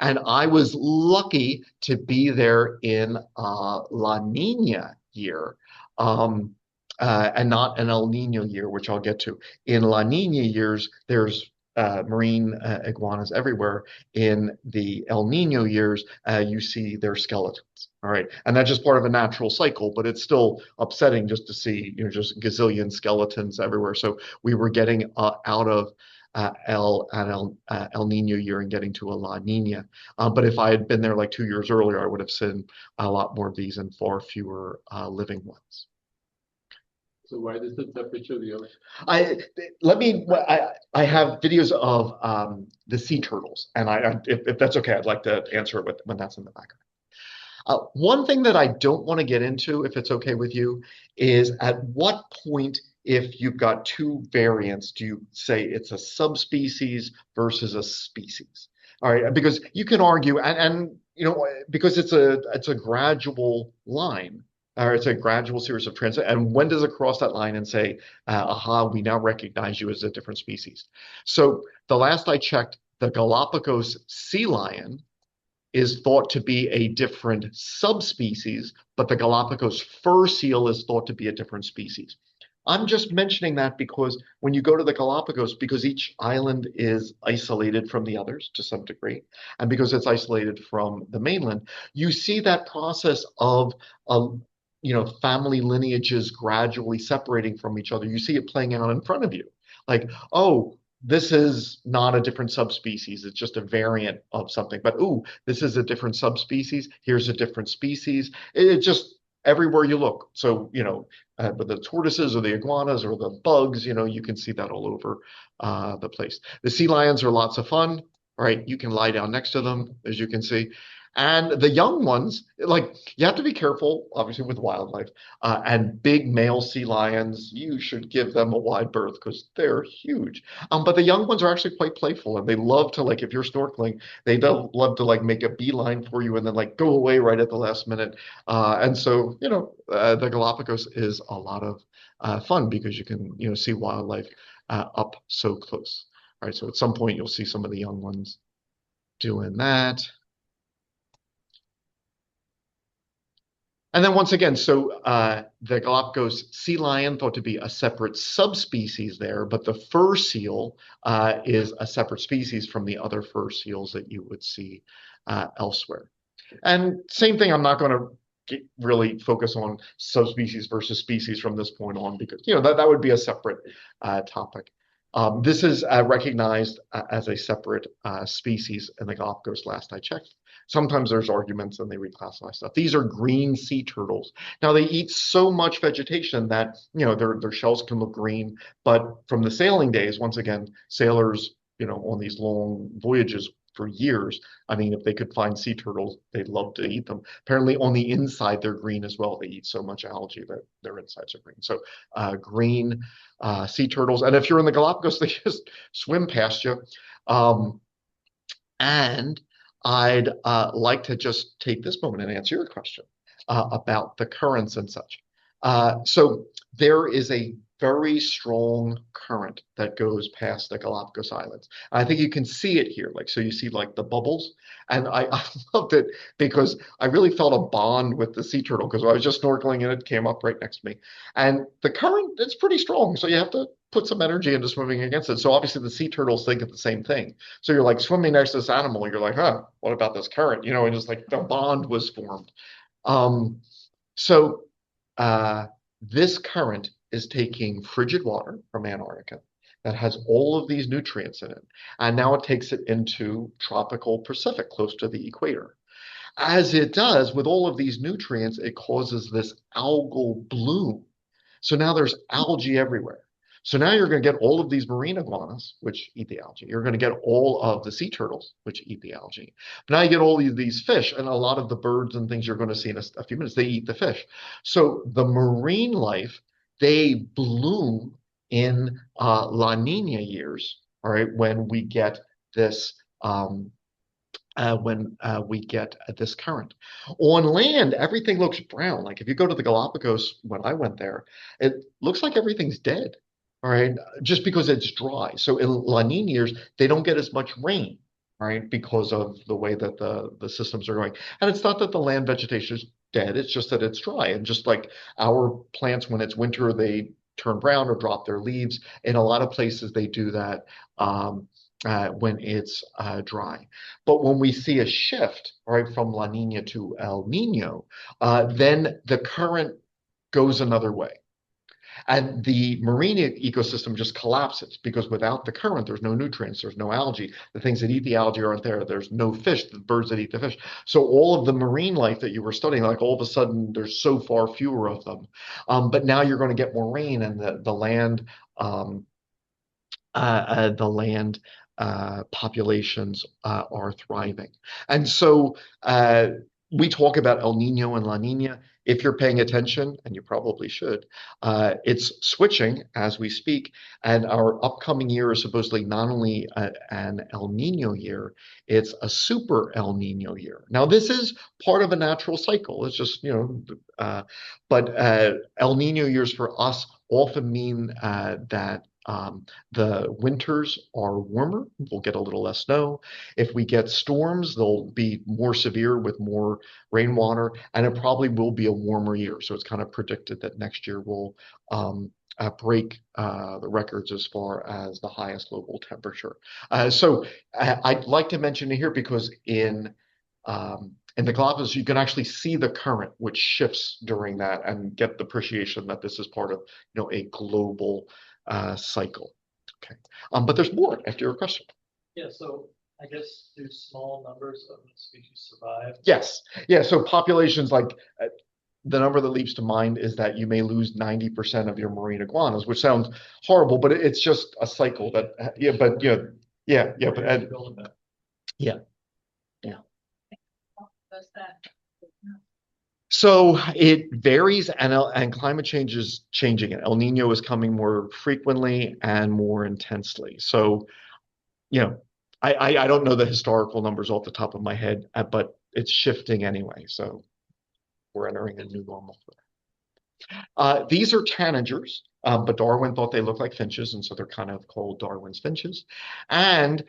And I was lucky to be there in La Nina year, and not an El Nino year, which I'll get to. In La Nina years, there's marine iguanas everywhere. In the El Nino years, you see their skeletons. All right, and that's just part of a natural cycle, but it's still upsetting just to see, just gazillion skeletons everywhere. So we were getting out of El Nino year and getting to a La Nina. But if I had been there like 2 years earlier, I would have seen a lot more of these and far fewer living ones. So why does the temperature of the ocean? I have videos of the sea turtles, and if that's okay, I'd like to answer it when that's in the background. One thing that I don't want to get into, if it's okay with you, is at what point, if you've got two variants, do you say it's a subspecies versus a species? All right, because you can argue, and because it's a gradual line, or it's a gradual series of transit. And when does it cross that line and say, aha, we now recognize you as a different species? So the last I checked, the Galapagos sea lion is thought to be a different subspecies, but the Galapagos fur seal is thought to be a different species. I'm just mentioning that because when you go to the Galapagos, because each island is isolated from the others to some degree, and because it's isolated from the mainland, you see that process of family lineages gradually separating from each other. You see it playing out in front of you. Like, oh, this is not a different subspecies. It's just a variant of something. But, ooh, this is a different subspecies. Here's a different species. It just, everywhere you look. So, but the tortoises or the iguanas or the bugs, you can see that all over the place. The sea lions are lots of fun, right? You can lie down next to them, as you can see. And the young ones, like you have to be careful, obviously, with wildlife. And big male sea lions, you should give them a wide berth because they're huge. But the young ones are actually quite playful, and they love to like if you're snorkeling, they do love to like make a beeline for you and then like go away right at the last minute. And so, the Galapagos is a lot of fun because you can, see wildlife up so close. All right, so at some point you'll see some of the young ones doing that. And then once again, so the Galapagos sea lion thought to be a separate subspecies there, but the fur seal is a separate species from the other fur seals that you would see elsewhere. And same thing, I'm not going to really focus on subspecies versus species from this point on because that would be a separate topic. This is recognized as a separate species in the Galapagos last I checked. Sometimes there's arguments and they reclassify stuff. These are green sea turtles. Now they eat so much vegetation that their shells can look green, but from the sailing days, once again, sailors on these long voyages for years, I mean, if they could find sea turtles, they'd love to eat them. Apparently, on the inside, they're green as well. They eat so much algae that their insides are green. So, green sea turtles. And if you're in the Galapagos, they just swim past you. And I'd like to just take this moment and answer your question about the currents and such. So there is a very strong current that goes past the Galapagos Islands. I think you can see it here. So you see like the bubbles. And I loved it because I really felt a bond with the sea turtle because I was just snorkeling and it came up right next to me. And the current, it's pretty strong. So you have to put some energy into swimming against it. So obviously the sea turtles think of the same thing. So you're like swimming next to this animal. You're like, what about this current? And just like the bond was formed. So this current is taking frigid water from Antarctica that has all of these nutrients in it, and now it takes it into tropical Pacific, close to the equator. As it does with all of these nutrients, it causes this algal bloom. So now there's algae everywhere. So now you're going to get all of these marine iguanas, which eat the algae. You're going to get all of the sea turtles, which eat the algae. But now you get all these fish, and a lot of the birds and things you're going to see in a few minutes, they eat the fish. So the marine life, they bloom in La Nina years, all right, when we get this this current. On land, everything looks brown. Like if you go to the Galapagos, when I went there, it looks like everything's dead. All right, just because it's dry. So in La Nina years, they don't get as much rain, right, because of the way that the systems are going. And it's not that the land vegetation is dead, it's just that it's dry. And just like our plants, when it's winter, they turn brown or drop their leaves. In a lot of places, they do that when it's dry. But when we see a shift, right, from La Nina to El Nino, then the current goes another way. And the marine ecosystem just collapses because without the current, there's no nutrients, there's no algae. The things that eat the algae aren't there. There's no fish, the birds that eat the fish. So all of the marine life that you were studying, like all of a sudden, there's so far fewer of them. But now you're going to get more rain, and the land populations are thriving. And so we talk about El Nino and La Nina. If you're paying attention, and you probably should, it's switching as we speak. And our upcoming year is supposedly not only an El Nino year, it's a super El Nino year. Now, this is part of a natural cycle. It's just, but El Nino years for us often mean that the winters are warmer. We'll get a little less snow. If we get storms, they'll be more severe with more rainwater, and it probably will be a warmer year. So it's kind of predicted that next year will break the records as far as the highest global temperature. So I'd like to mention it here because in the Galapagos, you can actually see the current, which shifts during that, and get the appreciation that this is part of, a global cycle. Okay, but there's more after your question. Yeah, so I guess do small numbers of species survive? Yes, yeah. So populations like the number that leaps to mind is that you may lose 90% of your marine iguanas, which sounds horrible, but it's just a cycle that but yeah, but yeah. does that? So it varies, and climate change is changing it. El Nino is coming more frequently and more intensely. So, I don't know the historical numbers off the top of my head, but it's shifting anyway. So we're entering a new normal. These are tanagers, but Darwin thought they looked like finches, and so they're kind of called Darwin's finches. And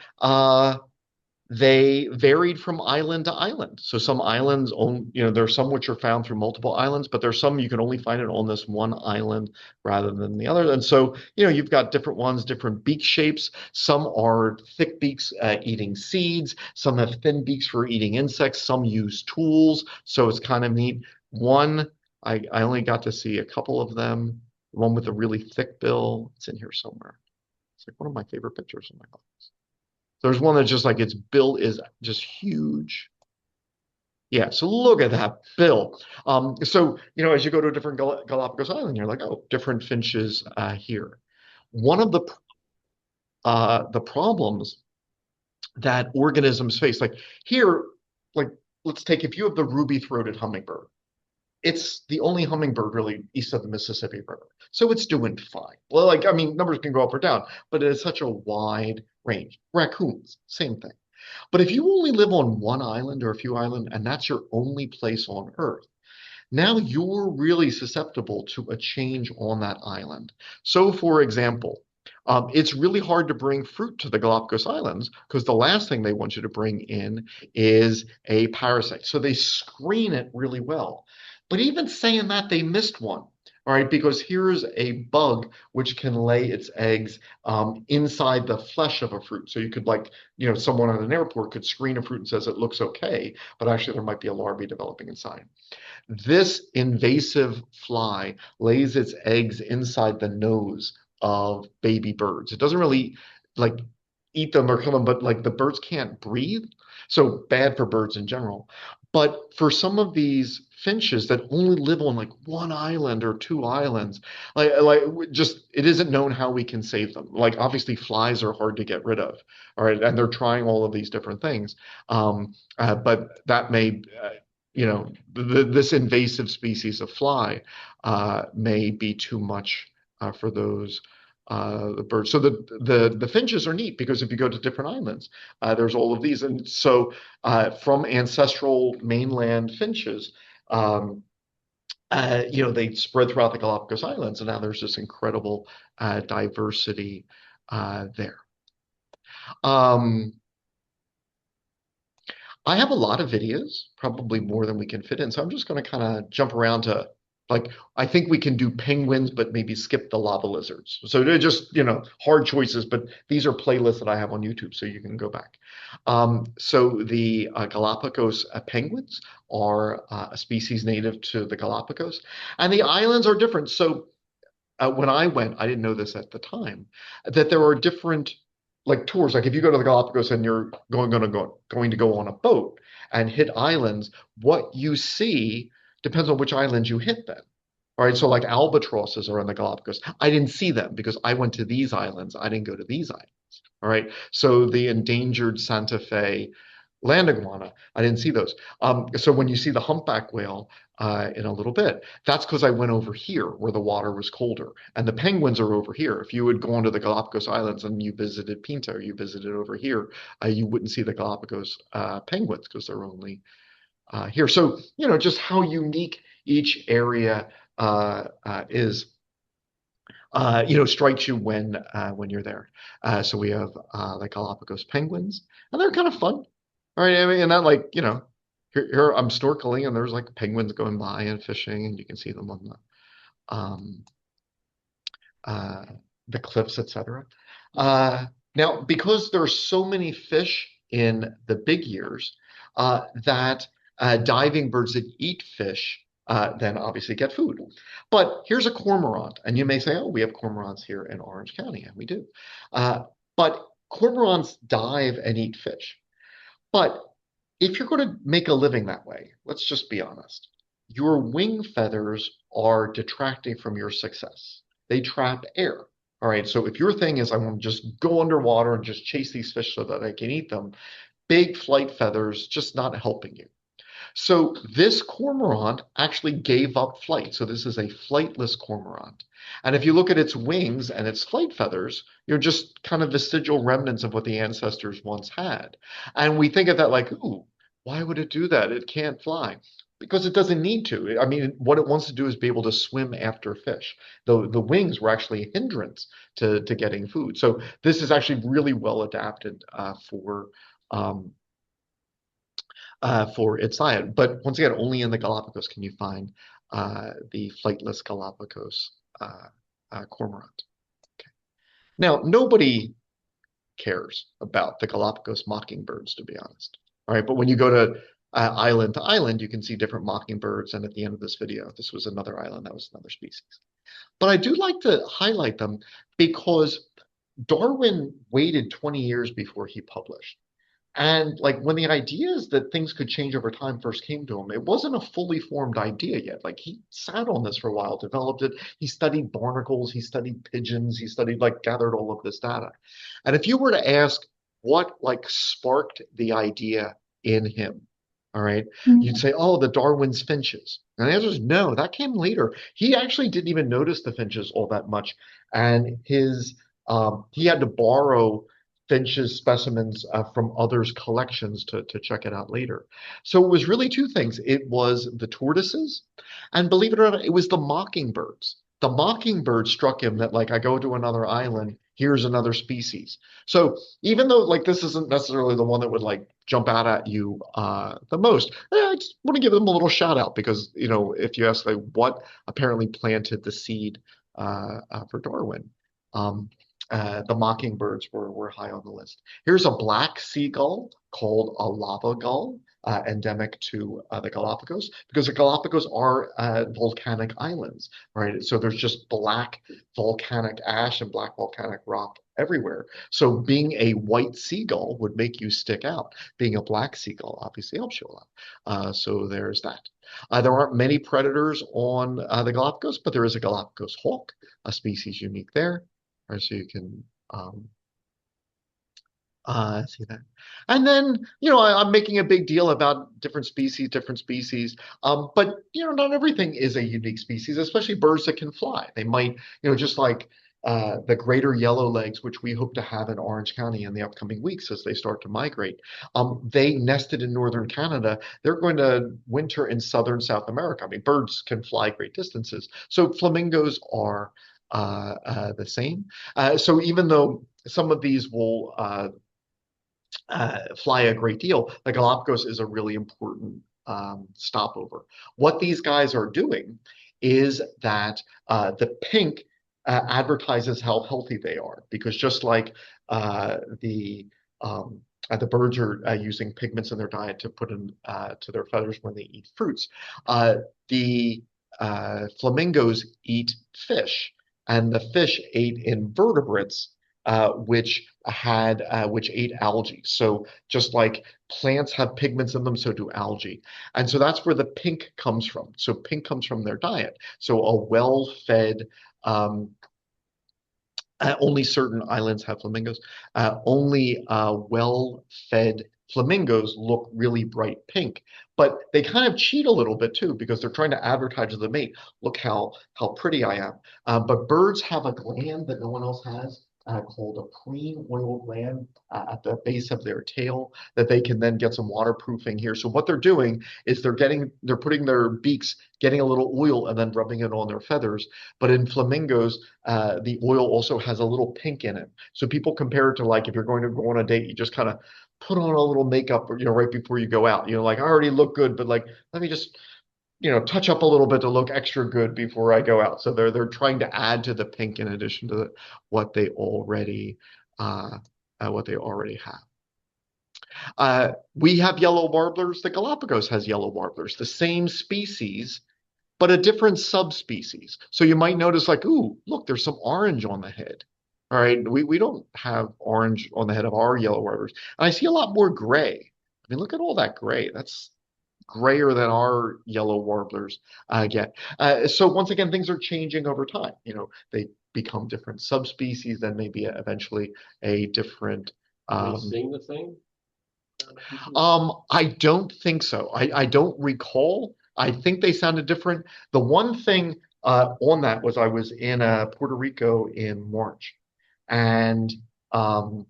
they varied from island to island. So some islands there's some which are found through multiple islands, but there's some you can only find it on this one island rather than the other. And so, you've got different ones, different beak shapes. Some are thick beaks eating seeds. Some have thin beaks for eating insects. Some use tools. So it's kind of neat. I only got to see a couple of them. One with a really thick bill. It's in here somewhere. It's like one of my favorite pictures in my office. There's one that's just like its bill is just huge. Yeah, so look at that bill. So, as you go to a different Galapagos Island, you're like, oh, different finches here. One of the problems that organisms face, like here, like let's take if you have the ruby-throated hummingbird, it's the only hummingbird really east of the Mississippi River. So it's doing fine. Well, numbers can go up or down, but it is such a wide range. Raccoons, same thing. But if you only live on one island or a few islands, and that's your only place on Earth, now you're really susceptible to a change on that island. So, for example, it's really hard to bring fruit to the Galapagos Islands because the last thing they want you to bring in is a parasite. So they screen it really well. But even saying that, they missed one. All right, because here's a bug which can lay its eggs inside the flesh of a fruit. So you could someone at an airport could screen a fruit and says it looks okay, but actually there might be a larvae developing inside. This invasive fly lays its eggs inside the nose of baby birds. It doesn't really like eat them or kill them, but the birds can't breathe. So bad for birds in general. But for some of these finches that only live on one island or two islands, just it isn't known how we can save them. Obviously flies are hard to get rid of, all right, and they're trying all of these different things. But that may, this invasive species of fly may be too much for those the birds. So the finches are neat because if you go to different islands, there's all of these. And so from ancestral mainland finches, they spread throughout the Galapagos Islands, and now there's this incredible diversity there. I have a lot of videos, probably more than we can fit in, so I'm just going to kind of jump around to I think we can do penguins, but maybe skip the lava lizards. So they're just, hard choices, but these are playlists that I have on YouTube, so you can go back. So the Galapagos penguins are a species native to the Galapagos, and the islands are different. So when I went, I didn't know this at the time, that there are different tours. If you go to the Galapagos and you're going to go on a boat and hit islands, what you see depends on which islands you hit then. All right, so albatrosses are in the Galapagos. I didn't see them because I went to these islands. I didn't go to these islands. All right, so the endangered Santa Fe land iguana, I didn't see those. So when you see the humpback whale in a little bit, that's because I went over here where the water was colder. And the penguins are over here. If you had gone to the Galapagos Islands and you visited Pinta or you visited over here, you wouldn't see the Galapagos penguins because they're only here. So, just how unique each area is, strikes you when you're there. So we have the Galapagos penguins, and they're kind of fun. All right, I mean, and that here I'm snorkeling, and there's penguins going by and fishing, and you can see them on the cliffs, etc. Now, because there's so many fish in the big years, that diving birds that eat fish then obviously get food. But here's a cormorant, and you may say, oh, we have cormorants here in Orange County, and we do. But cormorants dive and eat fish. But if you're going to make a living that way, let's just be honest, your wing feathers are detracting from your success. They trap air. All right, so if your thing is I want to just go underwater and just chase these fish so that I can eat them, big flight feathers just not helping you. So this cormorant actually gave up flight. So this is a flightless cormorant. And if you look at its wings and its flight feathers, you're just kind of vestigial remnants of what the ancestors once had. And we think of that like, ooh, why would it do that? It can't fly. Because it doesn't need to. I mean, what it wants to do is be able to swim after fish. The wings were actually a hindrance to getting food. So this is actually really well adapted um, for its diet. But once again, only in the Galapagos can you find the flightless Galapagos cormorant. Okay. Now, nobody cares about the Galapagos mockingbirds, to be honest. All right, but when you go to island, you can see different mockingbirds. And at the end of this video, this was another island, that was another species. But I do like to highlight them because Darwin waited 20 years before he published. And like when the ideas that things could change over time first came to him, it wasn't a fully formed idea yet. Like he sat on this for a while, developed it. He studied barnacles, he studied pigeons, he studied like gathered all of this data. And if you were to ask what like sparked the idea in him, all right, you'd say, oh, the Darwin's finches. And the answer is no, that came later. He actually didn't even notice the finches all that much. And he had to borrow Finch's specimens from others' collections to check it out later. So it was really two things. It was the tortoises, and believe it or not, it was the mockingbirds. The mockingbird struck him that, like, I go to another island, here's another species. So even though, like, this isn't necessarily the one that would, like, jump out at you the most, I just want to give them a little shout out because, you know, if you ask, like, what apparently planted the seed for Darwin, um, the mockingbirds were high on the list. Here's a black seagull called a lava gull, endemic to the Galapagos, because the Galapagos are volcanic islands, right? So there's just black volcanic ash and black volcanic rock everywhere. So being a white seagull would make you stick out. Being a black seagull obviously helps you a lot. So there's that. There aren't many predators on the Galapagos, but there is a Galapagos hawk, a species unique there. Right, so you can see that. And then, you know, I'm making a big deal about different species. But, you know, not everything is a unique species, especially birds that can fly. They might, you know, just like the greater yellowlegs, which we hope to have in Orange County in the upcoming weeks as they start to migrate. They nested in northern Canada. They're going to winter in southern South America. I mean, birds can fly great distances. So flamingos are the same. So even though some of these will fly a great deal, the Galapagos is a really important stopover. What these guys are doing is that the pink advertises how healthy they are, because just like the birds are using pigments in their diet to put in to their feathers when they eat fruits, the flamingos eat fish, and the fish ate invertebrates, which ate algae. So just like plants have pigments in them, so do algae. And so that's where the pink comes from. So pink comes from their diet. So a well-fed, only certain islands have flamingos. Only well-fed flamingos look really bright pink, but they kind of cheat a little bit too because they're trying to advertise to the mate, look how pretty I am. But birds have a gland that no one else has. Called a preen oil gland at the base of their tail that they can then get some waterproofing here. So what they're doing is they're putting their beaks, getting a little oil and then rubbing it on their feathers. But in flamingos, the oil also has a little pink in it. So people compare it to, like, if you're going to go on a date, you just kind of put on a little makeup, you know, right before you go out. You know, like, I already look good, but like, let me just, you know, touch up a little bit to look extra good before I go out. So they're trying to add to the pink in addition to what they already have. We have yellow warblers. The Galapagos has yellow warblers, the same species, but a different subspecies. So you might notice, like, ooh, look, there's some orange on the head. All right, we don't have orange on the head of our yellow warblers. And I see a lot more gray. I mean, look at all that gray. That's grayer than our yellow warblers get. So once again, things are changing over time. You know, they become different subspecies, then maybe eventually a different. They sing the same? I don't think so. I don't recall. I think they sounded different. The one thing on that was I was in Puerto Rico in March, and um,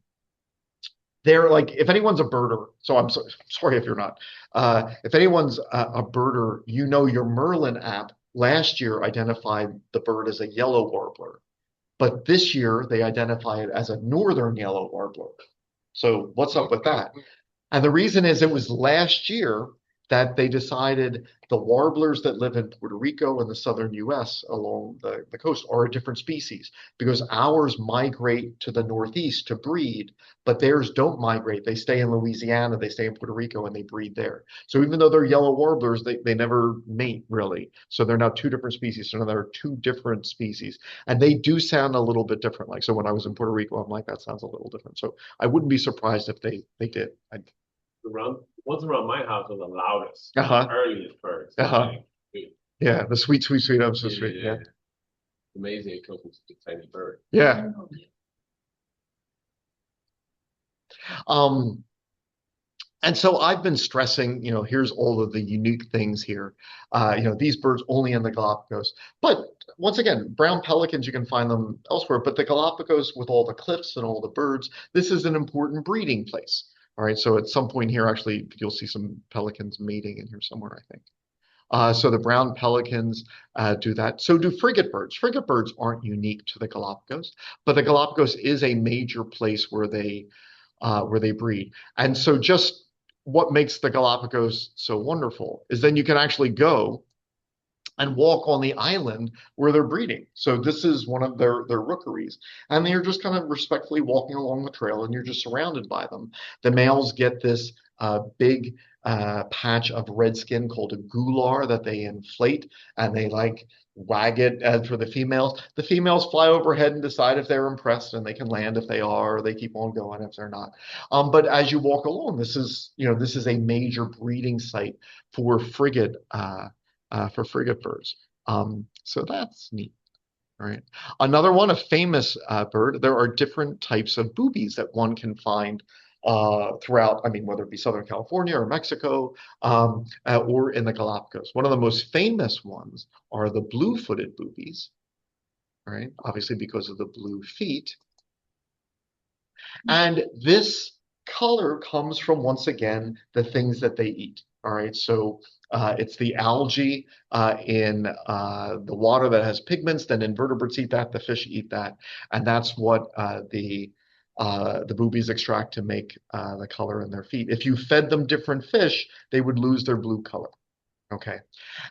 they're like, if anyone's a birder, so I'm sorry if you're not. If anyone's a birder, you know your Merlin app last year identified the bird as a yellow warbler, but this year they identify it as a northern yellow warbler. So what's up with that? And the reason is it was last year that they decided the warblers that live in Puerto Rico and the southern US along the coast are a different species because ours migrate to the northeast to breed, but theirs don't migrate. They stay in Louisiana, they stay in Puerto Rico, and they breed there. So even though they're yellow warblers, they never mate really. So they're now two different species. So now there are two different species. And they do sound a little bit different. Like, so when I was in Puerto Rico, I'm like, that sounds a little different. So I wouldn't be surprised if they did. Around ones around my house are the loudest, Uh-huh. earliest birds. Uh-huh. Like, Yeah, the sweet, sweet, sweet. I'm so yeah, sweet. Yeah. amazing. It comes from such a tiny bird. Yeah. And so I've been stressing, here's all of the unique things here. These birds only in the Galapagos. But once again, brown pelicans, you can find them elsewhere. But the Galapagos, with all the cliffs and all the birds, this is an important breeding place. All right. So at some point here, actually, you'll see some pelicans mating in here somewhere, I think. So the brown pelicans do that. So do frigate birds. Frigate birds aren't unique to the Galapagos, but the Galapagos is a major place where they breed. And so just what makes the Galapagos so wonderful is then you can actually go and walk on the island where they're breeding. So this is one of their rookeries. And you're just kind of respectfully walking along the trail and you're just surrounded by them. The males get this big patch of red skin called a gular that they inflate and they like wag it for the females. The females fly overhead and decide if they're impressed and they can land if they are, or they keep on going if they're not. But as you walk along, this is a major breeding site for frigate birds. So that's neat. All right. Another one, a famous bird. There are different types of boobies that one can find throughout, I mean, whether it be Southern California or Mexico or in the Galapagos. One of the most famous ones are the blue-footed boobies, right? Obviously because of the blue feet. And this color comes from, once again, the things that they eat. All right, so it's the algae in the water that has pigments. Then invertebrates eat that, the fish eat that, and that's what the boobies extract to make the color in their feet. If you fed them different fish, they would lose their blue color. Okay,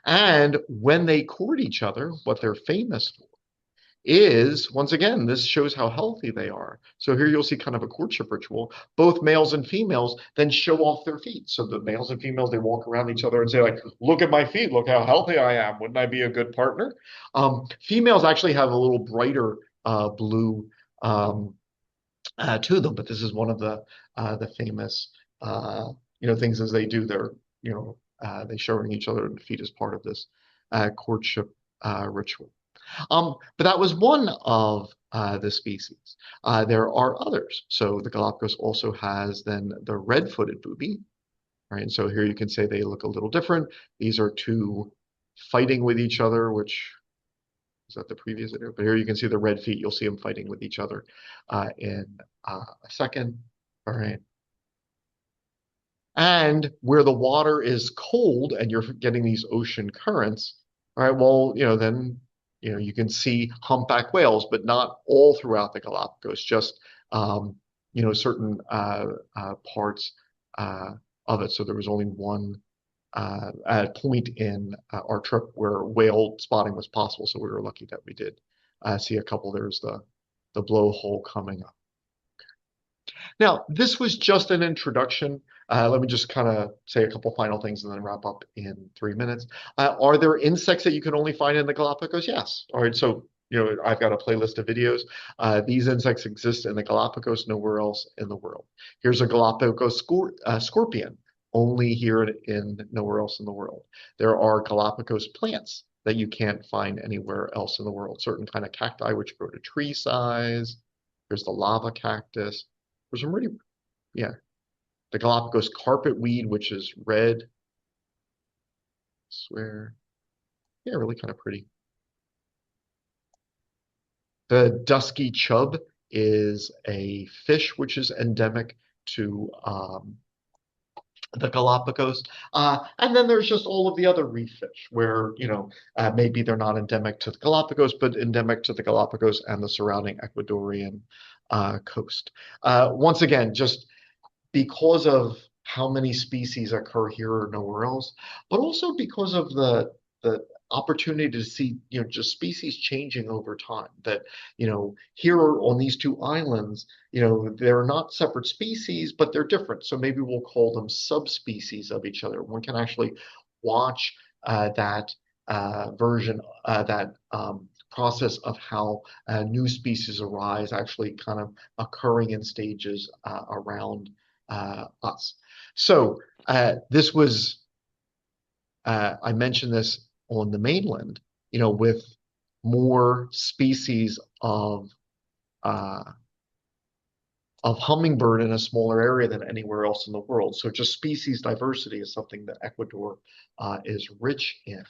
and when they court each other, what they're famous for is, once again, this shows how healthy they are. So here you'll see kind of a courtship ritual. Both males and females then show off their feet. So the males and females, they walk around each other and say like, look at my feet, look how healthy I am. Wouldn't I be a good partner? Females actually have a little brighter blue to them, but this is one of the famous things as they do their, they showing each other the feet as part of this courtship ritual. But that was one of the species. There are others. So the Galapagos also has then the red-footed booby, right? And so here you can say they look a little different. These are two fighting with each other, which is that the previous video? But here you can see the red feet. You'll see them fighting with each other in a second. All right. And where the water is cold and you're getting these ocean currents, all right, well, then you can see humpback whales, but not all throughout the Galapagos, just, certain parts of it. So there was only one point in our trip where whale spotting was possible. So we were lucky that we did see a couple. There's the blowhole coming up. Now, this was just an introduction. Let me just kind of say a couple final things and then wrap up in 3 minutes. Are there insects that you can only find in the Galapagos? Yes. All right. So, I've got a playlist of videos. These insects exist in the Galapagos, nowhere else in the world. Here's a Galapagos scorpion, only here in nowhere else in the world. There are Galapagos plants that you can't find anywhere else in the world. Certain kind of cacti which grow to tree size. There's the lava cactus. There's some really, yeah. the Galapagos carpetweed, which is red. I swear. Yeah, really kind of pretty. The dusky chub is a fish which is endemic to the Galapagos. And then there's just all of the other reef fish where, maybe they're not endemic to the Galapagos, but endemic to the Galapagos and the surrounding Ecuadorian coast. Once again, just because of how many species occur here or nowhere else, but also because of the opportunity to see, just species changing over time. That, here on these two islands, they're not separate species, but they're different. So maybe we'll call them subspecies of each other. One can actually watch that process of how new species arise, actually kind of occurring in stages around us. So this was, I mentioned this on the mainland, with more species of hummingbird in a smaller area than anywhere else in the world. So just species diversity is something that Ecuador is rich in.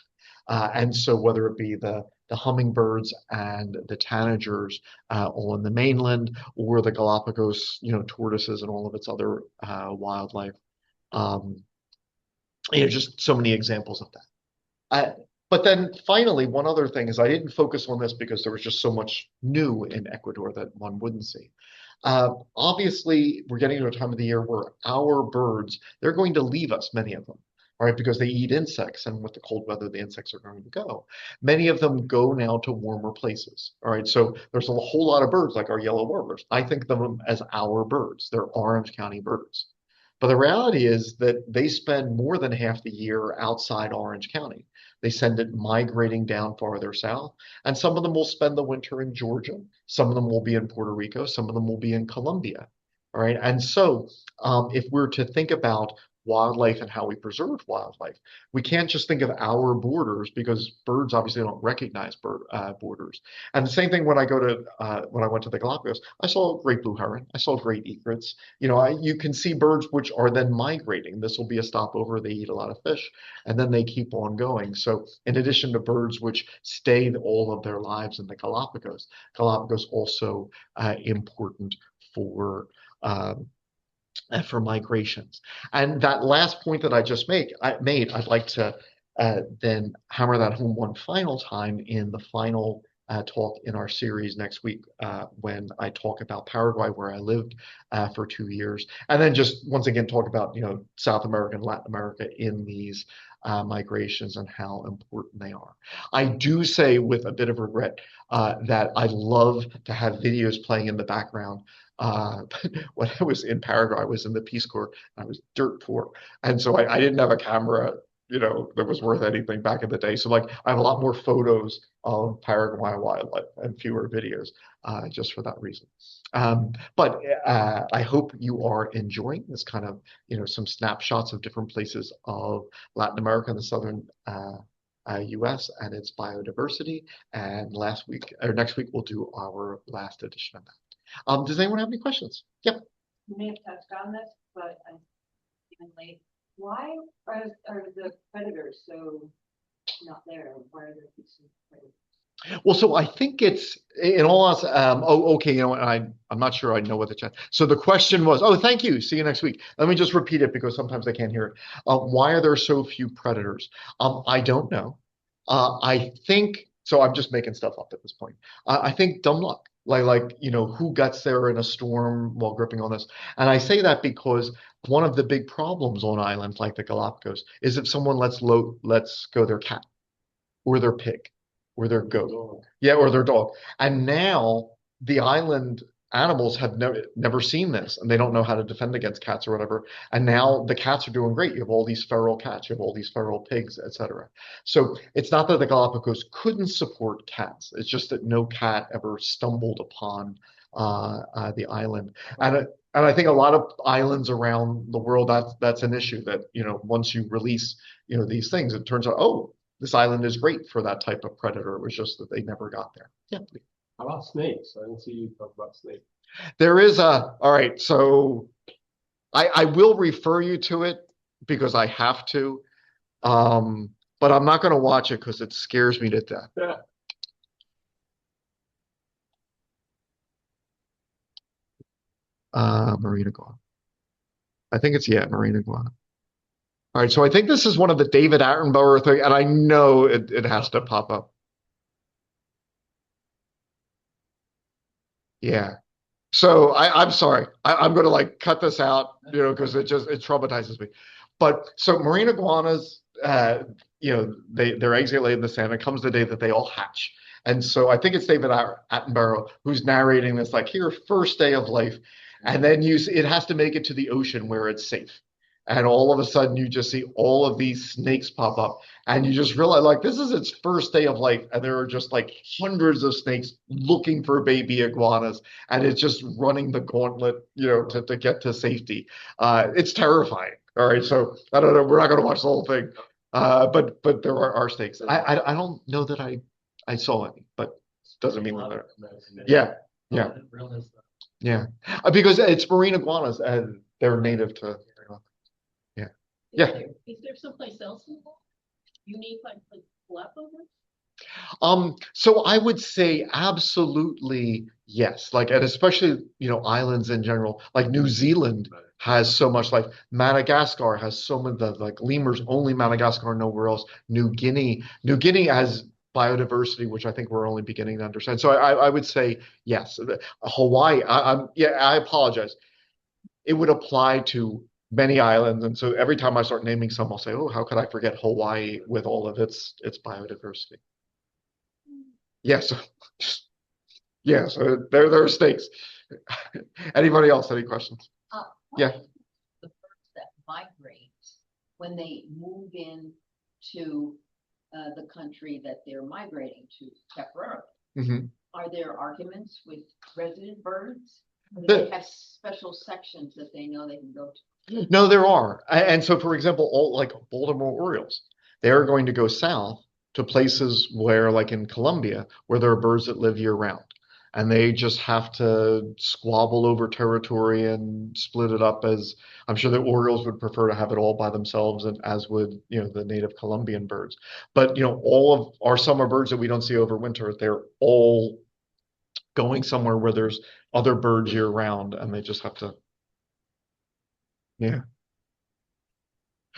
And so whether it be the hummingbirds and the tanagers on the mainland, or the Galapagos, tortoises and all of its other wildlife, just so many examples of that. But then finally, one other thing is I didn't focus on this because there was just so much new in Ecuador that one wouldn't see. Obviously, we're getting to a time of the year where our birds, they're going to leave us, many of them, all right, because they eat insects, and with the cold weather, the insects are going to go. Many of them go now to warmer places, all right? So there's a whole lot of birds like our yellow warblers. I think of them as our birds. They're Orange County birds. But the reality is that they spend more than half the year outside Orange County. They send it migrating down farther south, and some of them will spend the winter in Georgia. Some of them will be in Puerto Rico. Some of them will be in Colombia. All right. And so if we're to think about wildlife and how we preserve wildlife, we can't just think of our borders, because birds obviously don't recognize borders. And the same thing when I went to the Galapagos, I saw a great blue heron, I saw great egrets. You can see birds which are then migrating. This will be a stopover. They eat a lot of fish, and then they keep on going. So in addition to birds which stay all of their lives in the Galapagos also important for migrations. And that last point that I just made, I'd like to then hammer that home one final time in the final talk in our series next week, when I talk about Paraguay, where I lived for 2 years, and then just once again talk about South America and Latin America in these migrations and how important they are. I do say with a bit of regret that I love to have videos playing in the background. When I was in Paraguay, I was in the Peace Corps. I was dirt poor, and so I didn't have a camera, that was worth anything back in the day. So like, I have a lot more photos of Paraguay wildlife and fewer videos, just for that reason. But I hope you are enjoying this kind of, some snapshots of different places of Latin America and the southern US and its biodiversity. And next week, we'll do our last edition of that. Does anyone have any questions? Yep. You may have touched on this, but I'm even late. Why are the predators so not there? Why are there some predators? Well, so I think it's, in all honesty, okay, I'm not sure I know what the chat. So the question was, thank you. See you next week. Let me just repeat it because sometimes I can't hear it. Why are there so few predators? I don't know. I think, so I'm just making stuff up at this point. I think dumb luck. Like, who gets there in a storm while gripping on this? And I say that because one of the big problems on islands like the Galapagos is if someone lets go their cat or their pig or their goat, or their dog. And now the island animals have never seen this, and they don't know how to defend against cats or whatever. And now the cats are doing great. You have all these feral cats, you have all these feral pigs, etc. So it's not that the Galapagos couldn't support cats. It's just that no cat ever stumbled upon the island. And I think a lot of islands around the world, that's an issue, that once you release these things, it turns out, this island is great for that type of predator. It was just that they never got there. Yeah. How about snakes? I didn't see you talk about snakes. There is all right, so I will refer you to it because I have to. But I'm not going to watch it because it scares me to death. Yeah. Marine iguana. I think it's, yeah, marine iguana. All right, so I think this is one of the David Attenborough thing, and I know it has to pop up. Yeah. So I'm sorry. I'm going to like cut this out, because it traumatizes me. But so marine iguanas, their eggs get laid in the sand. It comes the day that they all hatch. And so I think it's David Attenborough who's narrating this, like, here, first day of life. And then it has to make it to the ocean where it's safe. And all of a sudden you just see all of these snakes pop up. And you just realize, like, this is its first day of life. And there are just like hundreds of snakes looking for baby iguanas. And it's just running the gauntlet, to get to safety. It's terrifying. All right. So I don't know. We're not going to watch the whole thing. But there are snakes. I don't know that I saw any, but doesn't mean that. Yeah. Yeah. Yeah. Because it's marine iguanas and they're native to. Yeah. Yeah. Is there someplace else in the world unique like Galapagos? So I would say absolutely yes. Like, and especially, islands in general, like New Zealand has so much life. Madagascar has so many, like lemurs, only Madagascar, nowhere else. New Guinea has biodiversity, which I think we're only beginning to understand. So I would say yes. Hawaii, I apologize. It would apply to many islands. And so every time I start naming some, I'll say, oh, how could I forget Hawaii with all of its biodiversity? Yes. Yes, there are stakes. Anybody else? Any questions? What Yeah. is the birds that migrate when they move in to the country that they're migrating to temporarily? Mhm. Are there arguments with resident birds? Or do The- they have special sections that they know they can go to? No, there are. And so, for example, all like Baltimore Orioles, they're going to go south to places where, like in Colombia, where there are birds that live year round. And they just have to squabble over territory and split it up, as I'm sure the Orioles would prefer to have it all by themselves, and as would, the native Colombian birds. But, all of our summer birds that we don't see over winter, they're all going somewhere where there's other birds year round, and they just have to, yeah.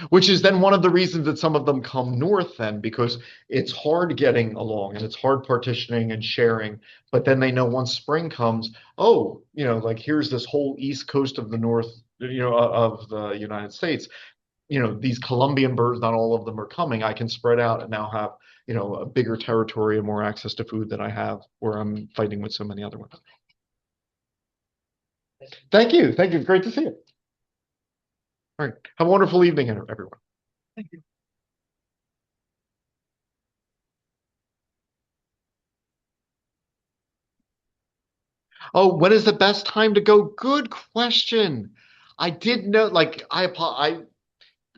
Which is then one of the reasons that some of them come north then, because it's hard getting along and it's hard partitioning and sharing. But then they know once spring comes, oh, like here's this whole east coast of the north, of the United States. These Colombian birds, not all of them are coming. I can spread out and now have, a bigger territory and more access to food than I have where I'm fighting with so many other ones. Thank you. Thank you. Great to see you. All right. Have a wonderful evening, everyone. Thank you. Oh, when is the best time to go? Good question. I did know, like,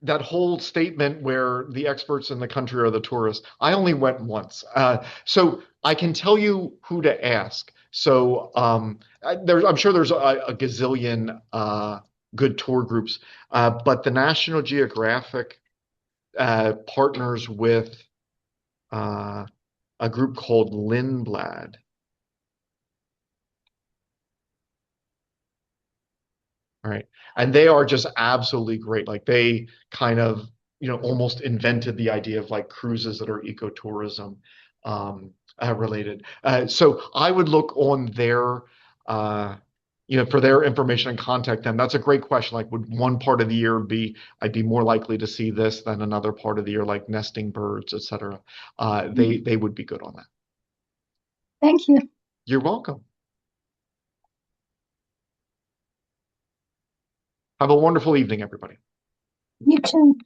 that whole statement where the experts in the country are the tourists. I only went once. So I can tell you who to ask. So I'm sure there's a gazillion good tour groups, but the National Geographic partners with a group called Lindblad. All right. And they are just absolutely great. Like they kind of, almost invented the idea of like cruises that are ecotourism related. So I would look on their, for their information and contact them. That's a great question. Like, would one part of the year I'd be more likely to see this than another part of the year, like nesting birds, et cetera. They would be good on that. Thank you. You're welcome. Have a wonderful evening, everybody. You too.